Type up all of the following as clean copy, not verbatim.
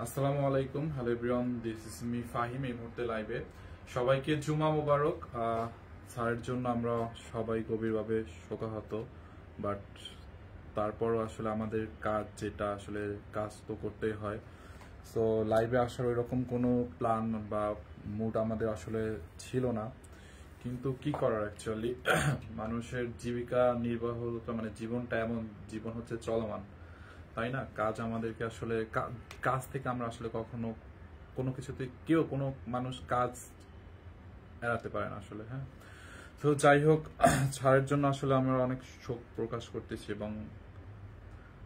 আসসালামু আলাইকুম, hello everyone, this is me Fahim. এই মুহূর্তে লাইভে সবাইকে জুমা মোবারক। স্যারের জন্য আমরা সবাই গভীরভাবে শোকাহত, বাট তারপরও আসলে আমাদের কাজ, যেটা আসলে কাজ তো করতেই হয়। সো লাইভে আসার ওইরকম কোনো প্ল্যান বা মুড আমাদের আসলে ছিল না, কিন্তু কি করার অ্যাকচুয়ালি মানুষের জীবিকা নির্বাহতা মানে জীবনটা এমন, জীবন হচ্ছে চলমান, তাই না? কাজ আমাদেরকে আসলে কাজ থেকে আমরা আসলে কখনো কোনো কিছুতে কোনো মানুষ কাজ এড়াতে পারে না আসলে। হ্যাঁ, তো যাই হোক, ছাড়ের জন্য আসলে আমরা অনেক শোক প্রকাশ করতেছি, এবং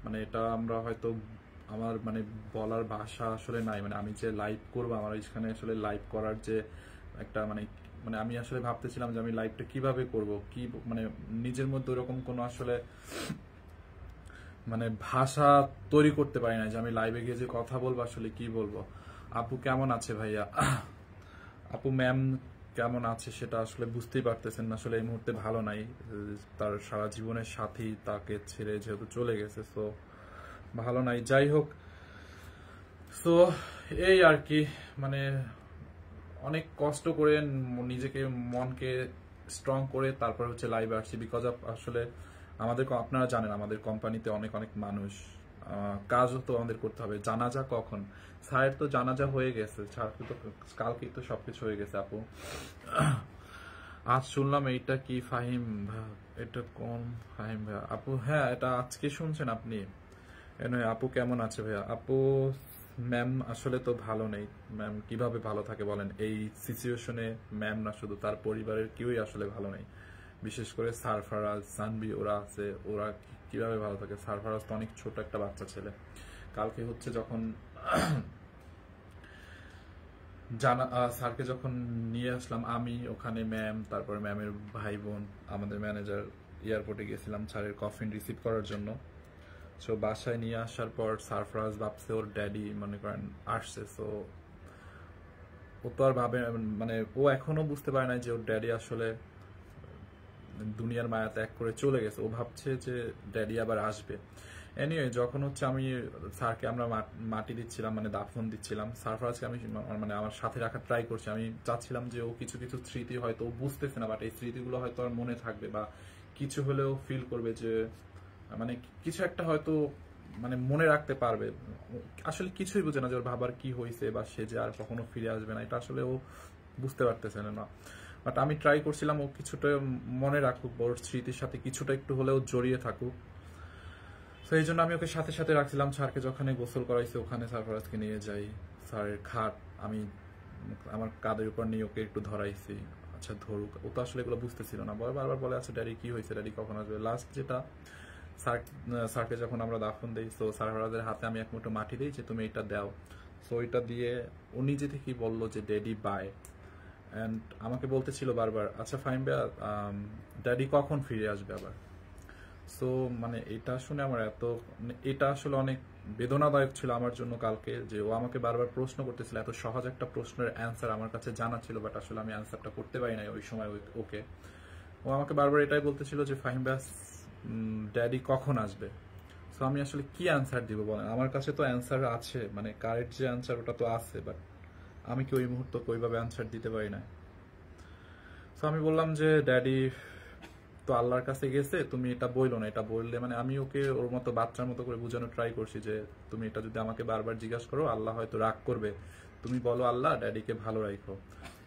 মানে এটা আমরা হয়তো আমার মানে বলার ভাষা আসলে নাই। মানে আমি যে লাইভ করবো, আমার এখানে আসলে লাইভ করার যে একটা মানে মানে আমি আসলে ভাবতেছিলাম যে আমি লাইভটা কিভাবে করব, কি মানে নিজের মধ্যে ওরকম কোনো আসলে মানে ভাষা তৈরি করতে পারি না যে আমি লাইভে গিয়ে যে কথা বলবো আসলে কি বলবো। আপু কেমন আছে ভাইয়া? আপু ম্যাম কেমন আছে সেটা আসলে বুঝতেই পারতেছেন না, আসলে এই মুহূর্তে ভালো নাই। তার সারা জীবনের সাথী তাকে ছেড়ে যেহেতু চলে গেছে, সো ভালো নাই। যাই হোক, সো এই আর কি, মানে অনেক কষ্ট করে নিজেকে মনকে স্ট্রং করে তারপর হচ্ছে লাইভে আসছি, বিকজ অফ আসলে আমাদের আপনারা জানেন আমাদের কোম্পানিতে অনেক অনেক মানুষ, কাজও তো আমাদের করতে হবে। জানাজা কখন? স্যারের তো জানাজা হয়ে গেছে, স্যারকে তো কালকেই তো সবকিছু হয়ে গেছে। আপু আজ শুনলাম এইটা কি ফাহিম ভাই? এটা কোন ফাহিম ভাই? আপু হ্যাঁ, এটা আজকে শুনছেন আপনি? আপু কেমন আছে ভাইয়া? আপু ম্যাম আসলে তো ভালো নেই। ম্যাম কিভাবে ভালো থাকে বলেন? এই সিচুয়েশনে ম্যাম না, শুধু তার পরিবারের কেউই আসলে ভালো নেই। বিশেষ করে সারফারাজ, সানবি, ওরা আছে, ওরা কিভাবে ভালো থাকে? সারফারাজ তো অনেক ছোট একটা বাচ্চা ছেলে। কালকে হচ্ছে যখন জানা স্যারকে যখন নিয়ে আসলাম আমি, ওখানে ম্যাম, তারপরে ম্যামের ভাই বোন, আমাদের ম্যানেজার, এয়ারপোর্টে গেছিলাম স্যারের কফিন রিসিভ করার জন্য। সো বাসায় নিয়ে আসার পর সারফরাজ ভাবছে ওর ড্যাডি মনে করেন আসছে। সো ও তো আর ভাবে, মানে ও এখনো বুঝতে পারে না যে ওর ড্যাডি আসলে দুনিয়ার মায়া ত্যাগ করে চলে গেছে। ও ভাবছে যে ড্যাডি আবার আসবে। এনিওয়ে, যখন হচ্ছে আমি স্যারকে আমরা মাটি দিচ্ছিলাম, মানে দাফন দিচ্ছিলাম, সারফরাজকে আমি মানে আমার সাথে রাখার ট্রাই করছি। আমি চাচ্ছিলাম যে ও কিছু কিছু স্মৃতি হয়তো ও বুঝতেছে না, বাট এই স্মৃতিগুলো হয়তো আর মনে থাকবে, বা কিছু হলেও ফিল করবে যে মানে কিছু একটা হয়তো মানে মনে রাখতে পারবে। আসলে কিছুই বুঝে না যে ওর ভাবার কি হয়েছে, বা সে যে আর কখনো ফিরে আসবে না, এটা আসলে ও বুঝতে পারতেছে না। বাট আমি ট্রাই করছিলাম ও কিছুটা মনে রাখুক, ওর স্মৃতির সাথে কিছুটা একটু হলেও জড়িয়ে থাকুক। তো এই জন্য আমি ওকে সাথে সাথে রাখছিলাম। স্যারকে যখন গোসল করাইছে, ওখানে সারফরাজকে নিয়ে যাই। স্যারের খাট আমি আমার কাঁধের উপর নিয়ে ওকে একটু ধরাইছি। আচ্ছা ধরুক, ও তো আসলে এগুলো বুঝতেছিল না, বারবার বলে আচ্ছা ড্যাডি কি হয়েছে, ড্যাডি কখন আসবে। লাস্ট যেটা স্যারকে যখন আমরা দাফন দিই, তো সারফরাজের হাতে আমি এক মুঠো মাটি দিই যে তুমি এটা দাও। সো ওইটা দিয়ে ও নিজে থেকেই বললো যে ড্যাডি বাই। অ্যান্ড আমাকে বলতেছিল বারবার, আচ্ছা ফাইন ভাইয়া, ড্যাডি কখন ফিরে আসবে আবার। সো মানে এটা শুনে আমার এত মানে এটা আসলে অনেক বেদনাদায়ক ছিল আমার জন্য কালকে, যে ও আমাকে বারবার প্রশ্ন করতেছিল। এত সহজ একটা প্রশ্নের অ্যান্সার আমার কাছে জানা ছিল, বাট আসলে আমি অ্যান্সারটা করতে পারি নাই ওই সময় ওকে। ও আমাকে বারবার এটাই বলতেছিল যে ফাহিম ব্যাস ড্যাডি কখন আসবে। সো আমি আসলে কি অ্যান্সার দিব বলেন? আমার কাছে তো অ্যান্সার আছে, মানে কারেক্ট যে অ্যান্সার ওটা তো আছে, বাট আমি কি ওই মুহূর্তে ওইভাবে অ্যান্সার দিতে পারি না। সো আমি বললাম যে ড্যাডি তো আল্লাহর কাছে গেছে, তুমি এটা বইলো না। এটা বললে মানে আমি ওকে ওর মতো বাচ্চার মতো করে বোঝানোর ট্রাই করছি যে তুমি এটা যদি আমাকে বারবার জিজ্ঞাসা করো, আল্লাহ হয়তো রাগ করবে। তুমি বলো আল্লাহ ড্যাডিকে ভালো রাখো।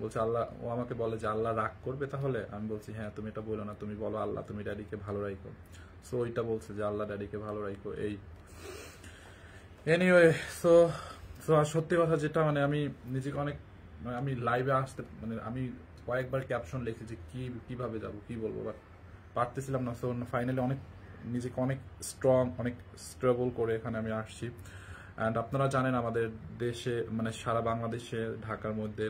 বলছে আল্লাহ, ও আমাকে বলে যে আল্লাহ রাগ করবে তাহলে। আমি বলছি হ্যাঁ, তুমি এটা বলো না, তুমি বলো আল্লাহ তুমি ড্যাডিকে ভালো রাখো। সো ওইটা বলছে যে আল্লাহ ড্যাডিকে ভালো রাখো। এই এনিওয়ে, সো সো আর সত্যি কথা যেটা, মানে আমি নিজেকে অনেক মানে আমি লাইভে আসতে মানে আমি কয়েকবার ক্যাপশন লিখেছি যে কিভাবে যাব, কি বলবো, বাট পারতেছিলাম না। সো ফাইনালি অনেক নিজেকে অনেক স্ট্রং, অনেক স্ট্রাগল করে এখানে আমি আসছি। অ্যান্ড আপনারা জানেন আমাদের দেশে মানে সারা বাংলাদেশে, ঢাকার মধ্যে,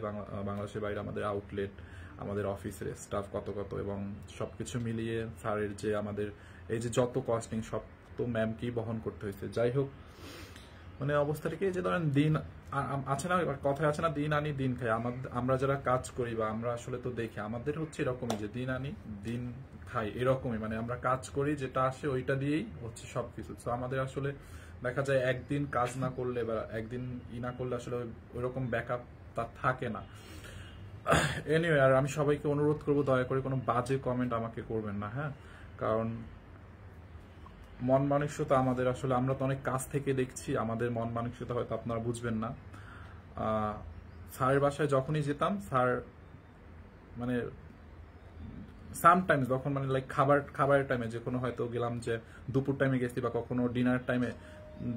বাংলাদেশের বাইরে আমাদের আউটলেট, আমাদের অফিসের স্টাফ কত কত, এবং সবকিছু মিলিয়ে স্যারের যে আমাদের এই যে যত কস্টিং, সব তো ম্যামকেই বহন করতে হয়েছে। যাই হোক, মানে অবস্থাটাকে যে ধরেন দিন আছে না, কথায় আছে না, দিন আনি দিন খাই। আমরা যারা কাজ করি বা আমরা আসলে তো দেখি, আমাদের হচ্ছে এরকমই যে দিন আনি দিন খাই, এরকমই। মানে আমরা কাজ করি, যেটা আসে ওইটা দিয়েই হচ্ছে সবকিছু। তো আমাদের আসলে দেখা যায় একদিন কাজ না করলে বা একদিন না করলে আসলে ওইরকম ব্যাকআপ তার থাকে না। এনিওয়ে, আর আমি সবাইকে অনুরোধ করবো দয়া করে কোনো বাজে কমেন্ট আমাকে করবেন না, হ্যাঁ, কারণ মন মানসিকতা আমাদের আসলে আমরা তো অনেক কাছ থেকে দেখছি, আমাদের মন মানসিকতা হয়তো আপনারা বুঝবেন না। স্যারের বাসায় যখনই যেতাম, স্যার মানে সামটাইমস যখন মানে লাইক খাবারের টাইমে যে কোনো হয়তো গেলাম, যে দুপুর টাইমে গেছি বা কখনো ডিনার টাইমে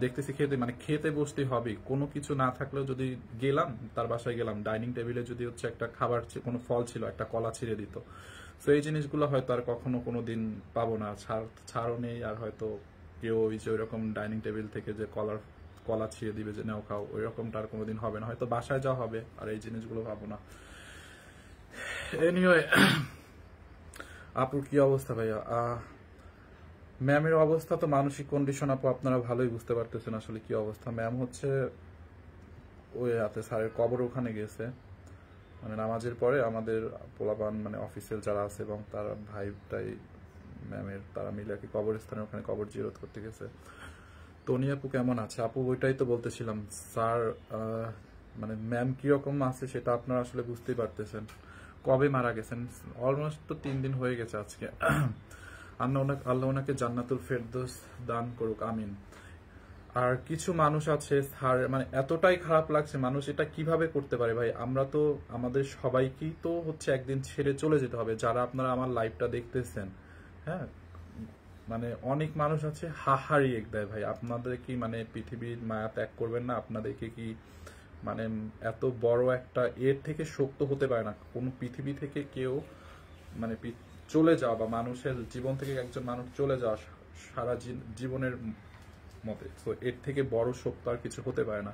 দেখতেছি খেতে মানে খেতে বসতেই হবে, কোনো কিছু না থাকলেও যদি গেলাম তার বাসায় গেলাম, ডাইনিং টেবিলে যদি হচ্ছে একটা খাবার কোনো ফল ছিল, একটা কলা ছিঁড়ে দিত। তো এই জিনিসগুলো হয়তো আর কখনো কোনো দিন পাবো না, ছাড়ও নেই। আর হয়তো কেউ ওই যে ওইরকম ডাইনিং টেবিল থেকে যে কলা ছিঁড়ে দিবে যে নাও খাও, ওই রকমটা আর কোনোদিন হবে না, হয়তো বাসায় যাওয়া হবে, আর এই জিনিসগুলো পাবো না। এনিওয়ে, আপুর কি অবস্থা ভাইয়া? ম্যামের অবস্থা তো মানসিক কন্ডিশন আপু আপনারা ভালোই বুঝতে পারতেছেন আসলে কি অবস্থা। ম্যাম হচ্ছে ওই রাতে স্যারের কবর ওখানে গেছে, মানে নামাজের পরে আমাদের পোলাপান মানে অফিসিয়াল যারা আছে এবং তার ভাইটাই ম্যামের, তারা মিলে আর কি কবরস্থানে ওখানে কবর জিয়ারত করতে গেছে। টনি আপু কেমন আছে? আপু ওইটাই তো বলতেছিলাম, স্যার মানে ম্যাম কিরকম আছে সেটা আপনারা আসলে বুঝতেই পারতেছেন। কবে মারা গেছেন? অলমোস্ট তো 3 দিন হয়ে গেছে আজকে। আল্লাহ ওনাকে জান্নাতুল ফেরদৌস দান করুক, আমিন। আর কিছু মানুষ আছে স্যার মানে এতটাই খারাপ লাগছে, মানুষ এটা কিভাবে করতে পারে ভাই? আমরা তো আমাদের সবাইকেই তো হচ্ছে একদিন ছেড়ে চলে যেতে হবে, যারা আপনারা আমার লাইভটা দেখতেছেন, হ্যাঁ, মানে অনেক মানুষ আছে হাহারিয়ে দেয় ভাই। আপনাদের কি মানে পৃথিবীর মায়া ত্যাগ করবেন না? আপনাদেরকে কি মানে এত বড় একটা এর থেকে শক্ত হতে পারে না কোন পৃথিবী থেকে কেউ মানে চলে যাওয়া বা মানুষের জীবন থেকে একজন মানুষ চলে যাওয়া সারা জীবনের মতে, তো এর থেকে বড় শক্ত আর কিছু হতে পারে না।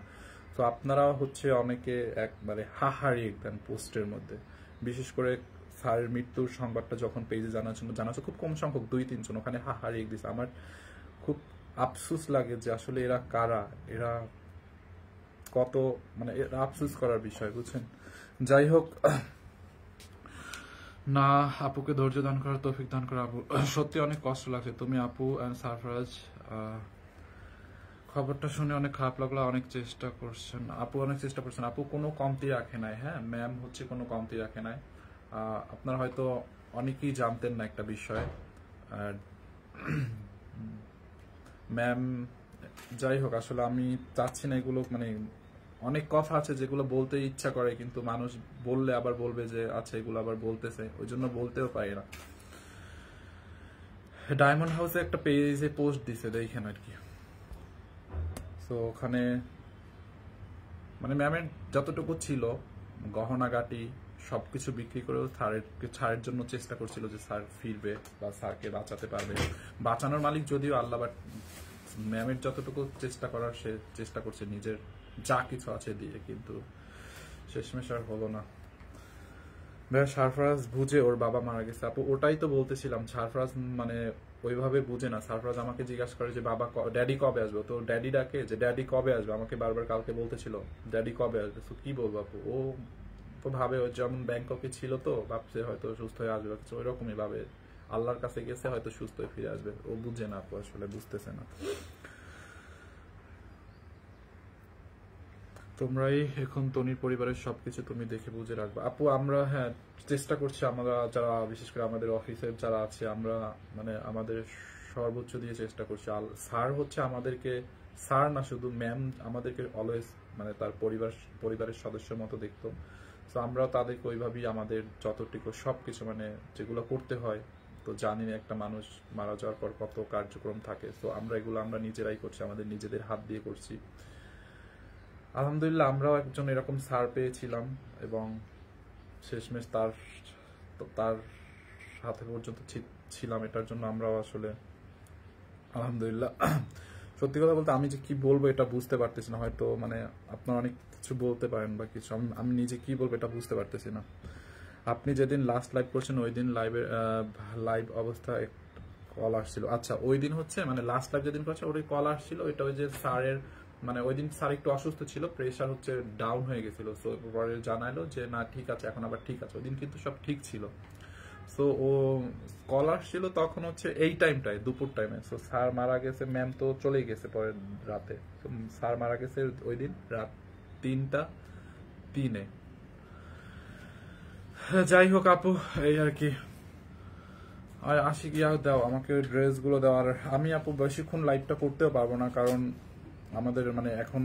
তো আপনারা হচ্ছে অনেকে একবারে হাহারিয়ে দেন পোস্টের মধ্যে, বিশেষ করে স্যারের মৃত্যুর সংবাদটা যখন পেজে জানাচ্ছে খুব কম সংখ্যক 2-3 জন ওখানে হাহারিয়ে দিচ্ছে। আমার খুব আফসোস লাগে যে আসলে এরা কারা, এরা কত মানে আফসোস করার বিষয়, বুঝছেন? যাই হোক, না আপুকে ধৈর্য দান করার তৌফিক দান করা। আপু সত্যি অনেক কষ্ট লাগছে। তুমি আপু অ্যান্ড সারফরাজ খবরটা শুনে অনেক খারাপ লাগলো। অনেক চেষ্টা করছেন আপু, অনেক চেষ্টা করছেন আপু, কোনো কমতি রাখে নাই, হ্যাঁ ম্যাম হচ্ছে কোনো কমতি রাখে নাই। আপনারা হয়তো অনেকেই জানতেন না একটা বিষয়, ম্যাম যাই হোক, আসলে আমি চাচ্ছি না এগুলো, মানে অনেক কথা আছে যেগুলো বলতে ইচ্ছা করে কিন্তু মানুষ বললে আবার বলবে যে আচ্ছা এগুলো আবার বলতেছে, ওই জন্য বলতেও পারি না। ডায়মন্ড হাউসে একটা পেজে পোস্ট দিছে দেখেন আর কি, তো ওখানে মানে ম্যামের যতটুকু ছিল গহনাগাটি সবকিছু বিক্রি করেও ছাড়ের জন্য চেষ্টা করছিল যে স্যার ফিরবে বা স্যারকে বাঁচাতে পারবে। বাঁচানোর মালিক যদিও আল্লাহ, বাট ম্যামের যতটুকু চেষ্টা করার সে চেষ্টা করছে নিজের যা কিছু আছে দিয়ে, কিন্তু শেষমেশ আর হলো না। ভাইয়া সারফরাজ বুঝে ওর বাবা মারা গেছে? আপু ওটাই তো বলতেছিলাম, সারফরাজ মানে ওইভাবে বুঝে না। সারফরাজ আমাকে জিজ্ঞাসা করে যে বাবা ড্যাডি কবে আসবে, তো ড্যাডি ডাকে যে ড্যাডি কবে আসবে, আমাকে বারবার কালকে বলতেছিল ড্যাডি কবে আসবে। তো কি বলবো আপু, ও তো ভাবে ও যেমন ব্যাংককে ছিল তো ভাবছে হয়তো সুস্থ হয়ে আসবে, ওই রকমই ভাবে আল্লাহর কাছে গেছে হয়তো সুস্থ হয়ে ফিরে আসবে। ও বুঝে না আপু, আসলে বুঝতেছে না। তোমরাই এখন তনির পরিবারের সবকিছু তুমি দেখে বুঝে রাখবে আপু। আমরা হ্যাঁ চেষ্টা করছি, আমরা যারা বিশেষ করে আমাদের অফিসের যারা আছে, আমরা মানে আমাদের সর্বোচ্চ দিয়ে চেষ্টা করছি। স্যার হচ্ছে আমাদেরকে, স্যার না শুধু ম্যাম আমাদেরকে অলওয়েজ মানে তার পরিবারের সদস্যের মতো দেখতো। তো আমরা তাদেরকে ওইভাবেই আমাদের যতটুকু সবকিছু মানে যেগুলো করতে হয়, তো জানি না একটা মানুষ মারা যাওয়ার পর কত কার্যক্রম থাকে, তো আমরা এগুলো আমরা নিজেরাই করছি, আমাদের নিজেদের হাত দিয়ে করছি। আলহামদুলিল্লাহ আমরাও একজন এরকম স্যার পেয়েছিলাম এবং শেষমেশ তার হাতে পর্যন্ত ছিলাম, এটার জন্য আমরাও আসলে আলহামদুলিল্লাহ। সত্যি কথা বলতে আমি যে কি বলবো এটা বুঝতে পারতেছি না, হয়তো মানে আপনারা অনেক কিছু বলতে পারেন বা কিছু, আমি নিজে কি বলবো এটা বুঝতে পারতেছি না। আপনি যেদিন লাস্ট লাইভ করছেন ওই দিন লাইভ অবস্থায় কল আসছিল? আচ্ছা ওই দিন হচ্ছে মানে লাস্ট লাইভ যেদিন করছে ওই কল আসছিল, ওইটা ওই যে স্যারের মানে ওই দিন স্যার একটু অসুস্থ ছিল, প্রেশার হচ্ছে ডাউন হয়ে গেছিল, তো পরে জানাইলো যে না ঠিক আছে এখন আবার ঠিক আছে। ওই দিন কিন্তু সব ঠিক ছিল। সো ও কল আসছিল তখন হচ্ছে এই টাইমটায়, দুপুর টাইমে। সো স্যার মারা গেছে, ম্যাম তো চলেই গেছে পরের রাতে। স্যার মারা গেছে ওই দিন রাত 3টা 3-এ। যাই হোক আপু, এই আর কি। আর আসি গিয়া দাও আমাকে ওই ড্রেসগুলো দাও। আর আমি আপু বেশিক্ষণ লাইভটা করতেও পারবো না, কারণ আমাদের মানে এখন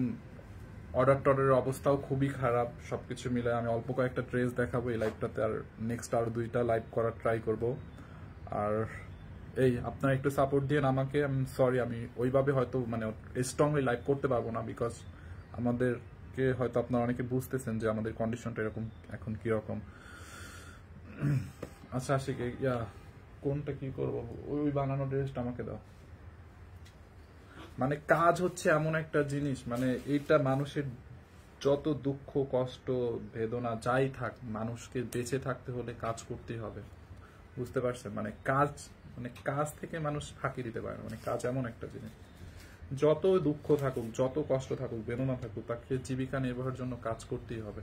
অর্ডার টর্ডারের অবস্থাও খুবই খারাপ। সবকিছু মিলে আমি অল্প কয়েকটা ড্রেস দেখাবো এই লাইভটাতে, আর নেক্সট আর 2টা লাইভ করার ট্রাই করব। আর এই আপনারা একটু সাপোর্ট দিন আমাকে। আমি সরি, আমি ওইভাবে হয়তো মানে স্ট্রংলি লাইভ করতে পারবো না, বিকজ আমাদেরকে হয়তো আপনারা অনেকে বুঝতেছেন যে আমাদের কন্ডিশনটা এরকম এখন কিরকম। আচ্ছা আশিক, ইয়া কোনটা কি করবো? ওই বানানো ড্রেসটা আমাকে দাও। মানে কাজ হচ্ছে এমন একটা জিনিস, মানে এইটা মানুষের যত দুঃখ কষ্ট বেদনা যাই থাক, মানুষকে বেঁচে থাকতে হলে কাজ করতেই হবে, বুঝতে পারছেন? মানে কাজ থেকে মানুষ ফাঁকি দিতে পারে না। মানে কাজ এমন একটা জিনিস, যত দুঃখ থাকুক, যত কষ্ট থাকুক, বেদনা থাকুক, তাকে জীবিকা নির্বাহের জন্য কাজ করতেই হবে।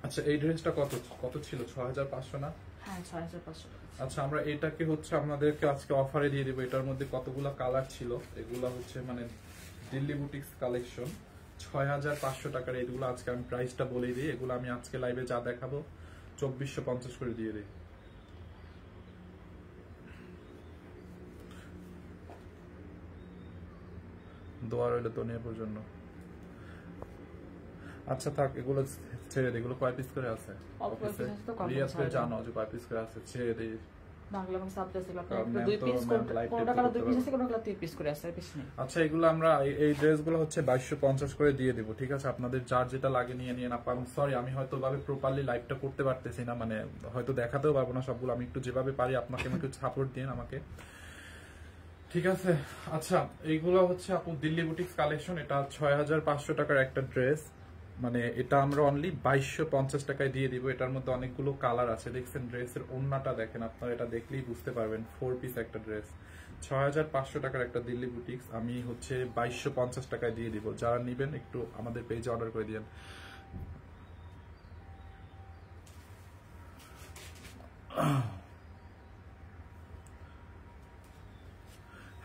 আচ্ছা, এই ড্রেসটা কত কত ছিল? 6500 না? হ্যাঁ 6500। আচ্ছা, আমরা এটাকে হচ্ছে আপনাদেরকে আজকে অফারে দিয়ে দিব। এটার মধ্যে কতগুলো কালার ছিল, এগুলা হচ্ছে মানে দিল্লি বুটিক্স কালেকশন, 6500 টাকার। এগুলো আজকে আমি প্রাইসটা বলে দিই। এগুলো আমি আজকে লাইভে যা দেখাবো 2450 করে দিয়ে দিই। দোয়া রইল তোনিয়াপুর জন্য। আচ্ছা থাক, এগুলো ছেড়ে দিই। এগুলো কয় পিস করে আছে? রিয়াজ করে জানো যে কয় পিস করে আছে, ছেড়ে দিই। আচ্ছা, এগুলো আমরা এই ড্রেসগুলো হচ্ছে 2250 করে দিয়ে দিব, ঠিক আছে? আপনাদের যার যেটা লাগে নিয়ে নিয়ে না। সরি, আমি হয়তো ভাবে প্রপারলি লাইভটা করতে পারতেছি না, মানে হয়তো দেখাতেও পারবো না সবগুলো। আমি একটু যেভাবে পারি আপনাকে একটু সাপোর্ট দিন আমাকে, ঠিক আছে? আচ্ছা, এইগুলো হচ্ছে আপু দিল্লি বুটিক্স কালেকশন। এটা 6500 টাকার একটা ড্রেস, মানে এটা আমরা অনলি 2250 টাকায় দিয়ে দিব। এটার মধ্যে অনেকগুলো কালার আছে, দেখছেন? ড্রেসের ওন্নাটা দেখেন, আপনারা এটা দেখলেই বুঝতে পারবেন। 4 পিস একটা ড্রেস, 6500 টাকার একটা দিল্লি বুটিক্স আমি হচ্ছে 2250 টাকায় দিয়ে দিব। যারা নিবেন একটু আমাদের পেজে অর্ডার করে দিন।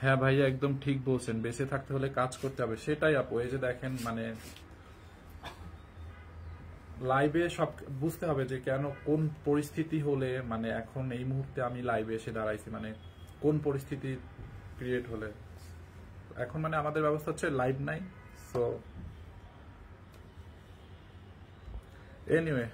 হ্যাঁ ভাইয়া, একদম ঠিক বলছেন, বেঁচে থাকতে হলে কাজ করতে হবে। সেটাই আপু, এই যে দেখেন, মানে লাইভে সব বুঝতে হবে যে কেন কোন পরিস্থিতি হলে, মানে এখন এই মুহূর্তে আমি লাইভে এসে দাঁড়াইছি, মানে কোন পরিস্থিতি ক্রিয়েট হলে। এখন মানে আমাদের ব্যবস্থা হচ্ছে লাইভ নাই। সো এনিওয়ে,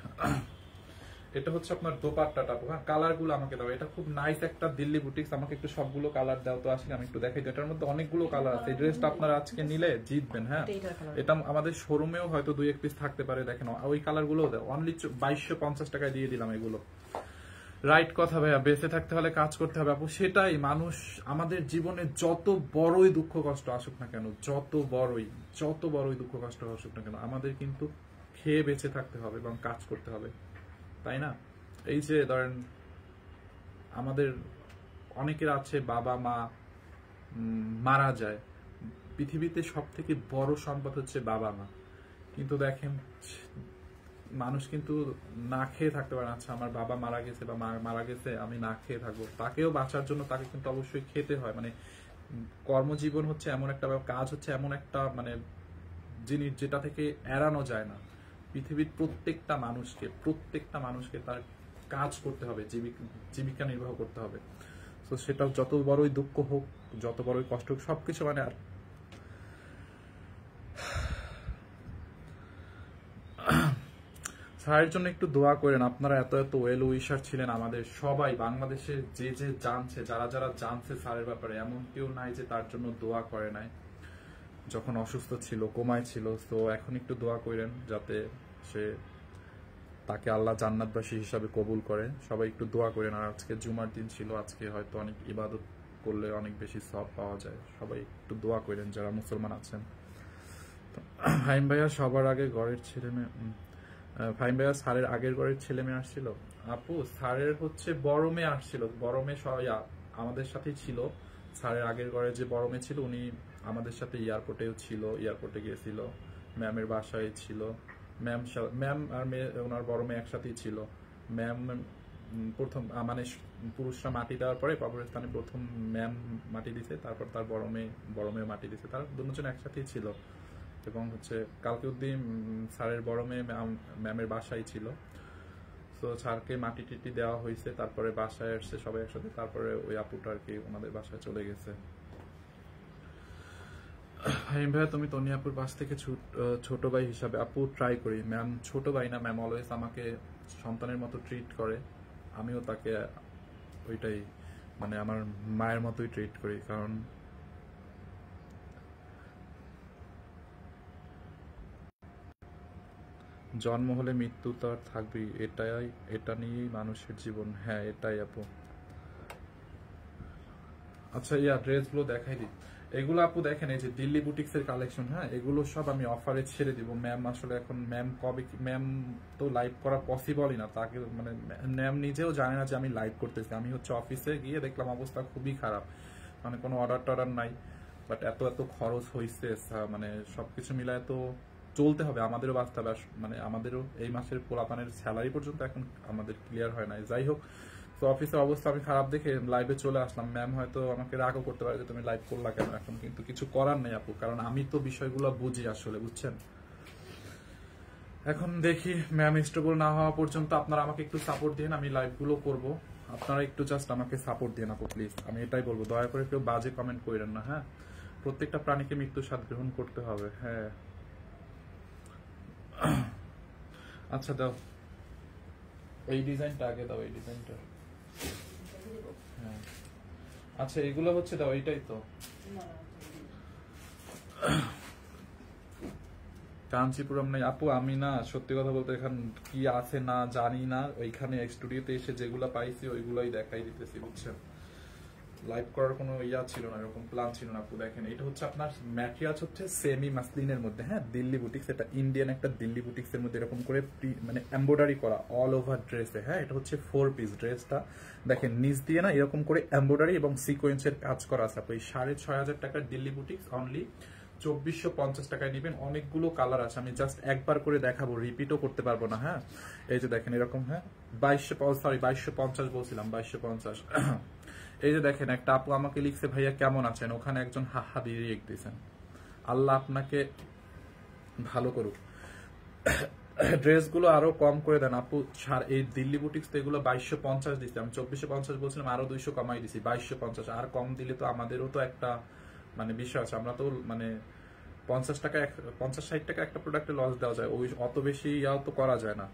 এটা হচ্ছে আপনার দোপাট্টাটা। হ্যাঁ, কালার গুলো আমাকে দাও। এটা খুব নাইস একটা দিল্লি বুটিক্স, আমাকে একটু সবগুলো কালার দাও তো। আসলে আমি একটু দেখাই দিই। এটার মধ্যে অনেকগুলো কালার আছে। এই ড্রেসটা আপনারা আজকে নিলে জিতবেন। হ্যাঁ, এটা আমাদের শোরুমেও হয়তো 2-1 পিস থাকতে পারে। দেখেন, ওই কালার গুলো দাও। অনলি 2250 টাকায় দিয়ে দিলাম এগুলো। রাইট কথা ভাইয়া, বেঁচে থাকতে হলে কাজ করতে হবে আপু। সেটাই, মানুষ আমাদের জীবনে যত বড়ই দুঃখ কষ্ট আসুক না কেন, যত বড়ই দুঃখ কষ্ট আসুক না কেন, আমাদের কিন্তু খেয়ে বেঁচে থাকতে হবে এবং কাজ করতে হবে, তাই না? এই যে ধরেন, আমাদের অনেকের আছে বাবা মা মারা যায়, পৃথিবীতে সব থেকে বড় সম্পদ হচ্ছে বাবা মা। কিন্তু দেখেন, মানুষ কিন্তু না খেয়ে থাকতে পারে না। আচ্ছা, আমার বাবা মারা গেছে বা মা মারা গেছে, আমি না খেয়ে থাকবো? তাকেও বাঁচার জন্য তাকে কিন্তু অবশ্যই খেতে হয়। মানে কর্মজীবন হচ্ছে এমন একটা, কাজ হচ্ছে এমন একটা মানে জিনিস যেটা থেকে এড়ানো যায় না। পৃথিবীর প্রত্যেকটা মানুষকে তার কাজ করতে হবে, জীবিকা নির্বাহ করতে হবে। তো সেটা যত বড়ই দুঃখ হোক, যত বড়ই কষ্ট হোক, সবকিছু মানে আর স্যারের জন্য একটু দোয়া করেন। আপনারা এত ওয়েল উইশার ছিলেন আমাদের সবাই। বাংলাদেশে যে জানছে, যারা জানছে স্যারের ব্যাপারে, এমন কেউ নাই যে তার জন্য দোয়া করে নাই যখন অসুস্থ ছিল, কোমায় ছিল। তো এখন একটু দোয়া করেন যাতে তাকে আল্লাহ জান্নাতবাসী হিসাবে কবুল করেন। সবাই একটু দোয়া করেন। আর আজকে জুমার দিন ছিল, আজকে হয়তো অনেক ইবাদত করলে অনেক বেশি সওয়াব পাওয়া যায়। সবাই একটু দোয়া করেন যারা মুসলমান আছেন। ফাহিম ভাইয়া সবার আগে ঘরের ছেলে মেয়ে, ফাহিম ভাইয়া স্যারের আগের ঘরের ছেলে মেয়ে আসছিল? আপু, স্যারের হচ্ছে বড় মেয়ে আসছিল। বড় মেয়ে সবাই আমাদের সাথেই ছিল। স্যারের আগের ঘরে যে বড় মেয়ে ছিল, উনি আমাদের সাথে এয়ারপোর্টেও ছিল, এয়ারপোর্টে গিয়েছিল, ম্যামের বাসায় ছিল। ম্যাম আর মেয়ে, ওনার বড় মেয়ে একসাথেই ছিল। ম্যাম প্রথম মানে পুরুষরা মাটি দেওয়ার পরে কবরস্থানে প্রথম ম্যাম মাটি দিছে, তারপর তার বড় মেয়ে মাটি দিছে, তারা দুজন একসাথেই ছিল। এবং হচ্ছে কালকে অব্দি স্যারের বড় মেয়ে ম্যামের বাসায় ছিল। তো স্যারকে মাটি টিটি দেওয়া হয়েছে, তারপরে বাসায় আসছে সবাই একসাথে, তারপরে ওই আপুটা আর কি ওনাদের বাসায় চলে গেছে। ভাইয়া তুমি তনি আপুর পাশ থেকে ছোট ভাই হিসাবে, আপু ট্রাই করি ম্যাম, ছোট ভাই না ম্যাম অলওয়েজ আমাকে সন্তানের মতো ট্রিট করে, আমিও তাকে ওইটাই মানে আমার মায়ের মতোই ট্রিট করি। কারণ জন্ম হলে মৃত্যু তো আর থাকবেই, এটা নিয়েই মানুষের জীবন। হ্যাঁ এটাই আপু। আচ্ছা ড্রেসগুলো দেখাই দিই। এগুলো আপু দেখেন, এই যে দিল্লি বুটিক্স এর কালেকশন, হ্যাঁ এগুলো সব আমি অফারে ছেড়ে দিব। ম্যাম আসলে এখন ম্যাম তো লাইভ করা পসিবলই না, তাকে মানে ম্যাম নিজেও জানে না যে আমি লাইভ করতেছি। আমি হচ্ছে অফিসে গিয়ে দেখলাম অবস্থা খুবই খারাপ, মানে কোনো অর্ডার নাই, বাট এত খরচ হয়েছে, মানে সবকিছু মিলায় তো চলতে হবে, আমাদেরও বাঁচতে হবে। মানে আমাদেরও এই মাসের পোলাপানের স্যালারি পর্যন্ত এখন আমাদের ক্লিয়ার হয় নাই। যাই হোক, তো অফিসের অবস্থা আমি খারাপ দেখে লাইভে চলে আসলাম। ম্যাম হয়তো আমাকে রাগও করতে পারে যে তুমি লাইভ করলা কেন, এখন কিন্তু কিছু করার নেই আপু, কারণ আমি তো বিষয়গুলো বুঝি আসলে, বুঝছেন। এখন দেখি ম্যাম স্টেবল না হওয়া পর্যন্ত আপনারা আমাকে একটু সাপোর্ট দিন, আমি লাইভগুলো করব। আপনারা একটু জাস্ট আমাকে সাপোর্ট দিন আপু প্লিজ, আমি এটাই বলবো। দয়া করে কেউ বাজে কমেন্ট করেন না, হ্যাঁ। প্রত্যেকটা প্রাণীকে মৃত্যুর স্বাদ গ্রহণ করতে হবে, হ্যাঁ। আচ্ছা দাও এই ডিজাইনটা আগে দাও, এই ডিজাইনটা, হ্যাঁ। আচ্ছা এগুলো হচ্ছে দাও, এইটাই তো কাঞ্চিপুরম নাই আপু। আমি না সত্যি কথা বলতে এখন কি আছে না জানি না, ওইখানে স্টুডিওতে এসে যেগুলা পাইছি ওইগুলাই দেখাই দিতেছি, বুঝছেন। লাইভ করার কোনো ইয়া ছিল না, এরকম প্ল্যান ছিল না আপু। দেখেন এটা হচ্ছে আপনার ম্যাটেরিয়ালস হচ্ছে সেমি মাসলিনের মধ্যে, হ্যাঁ দিল্লি বুটিক্স, এটা ইন্ডিয়ান একটা দিল্লি বুটিক্স এর মধ্যে এরকম করে মানে এমব্রয়ডারি করা অল ওভার ড্রেসে, হ্যাঁ। এটা হচ্ছে 4 পিস ড্রেসটা, দেখেন নিচ দিয়ে না এরকম করে এমব্রয়ডারি এবং সিকোয়েন্সের কাজ করা আছে। আপু এই 6,500 টাকার দিল্লি বুটিক্স অনলি 2450 টাকায় নেবেন। অনেকগুলো কালার আছে, আমি জাস্ট একবার করে দেখাবো, রিপিটও করতে পারবো না, হ্যাঁ। এই যে দেখেন এরকম, হ্যাঁ 2250 বলছিলাম, 2250। এই যে দেখেন একটা আপু আমাকে লিখছে ভাইয়া কেমন আছেন, ওখানে একজন হাহা দিয়ে রিয়েক্ট দিয়েছেন। আল্লাহ আপনাকে ভালো করুক। ড্রেসগুলো আরো কম করে দেন আপু। এই দিল্লি বুটিক্স তো এগুলো 2250 দিচ্ছি, আমি 2450 বলছিলাম, আরো 200 কমাই দিছি 2250। আর কম দিলে তো আমাদেরও তো একটা মানে বিষয় আছে, আমরা তো মানে 50-60 টাকা একটা প্রোডাক্টে লস দেওয়া যায়, ওই অত বেশি ইয়াও তো করা যায় না।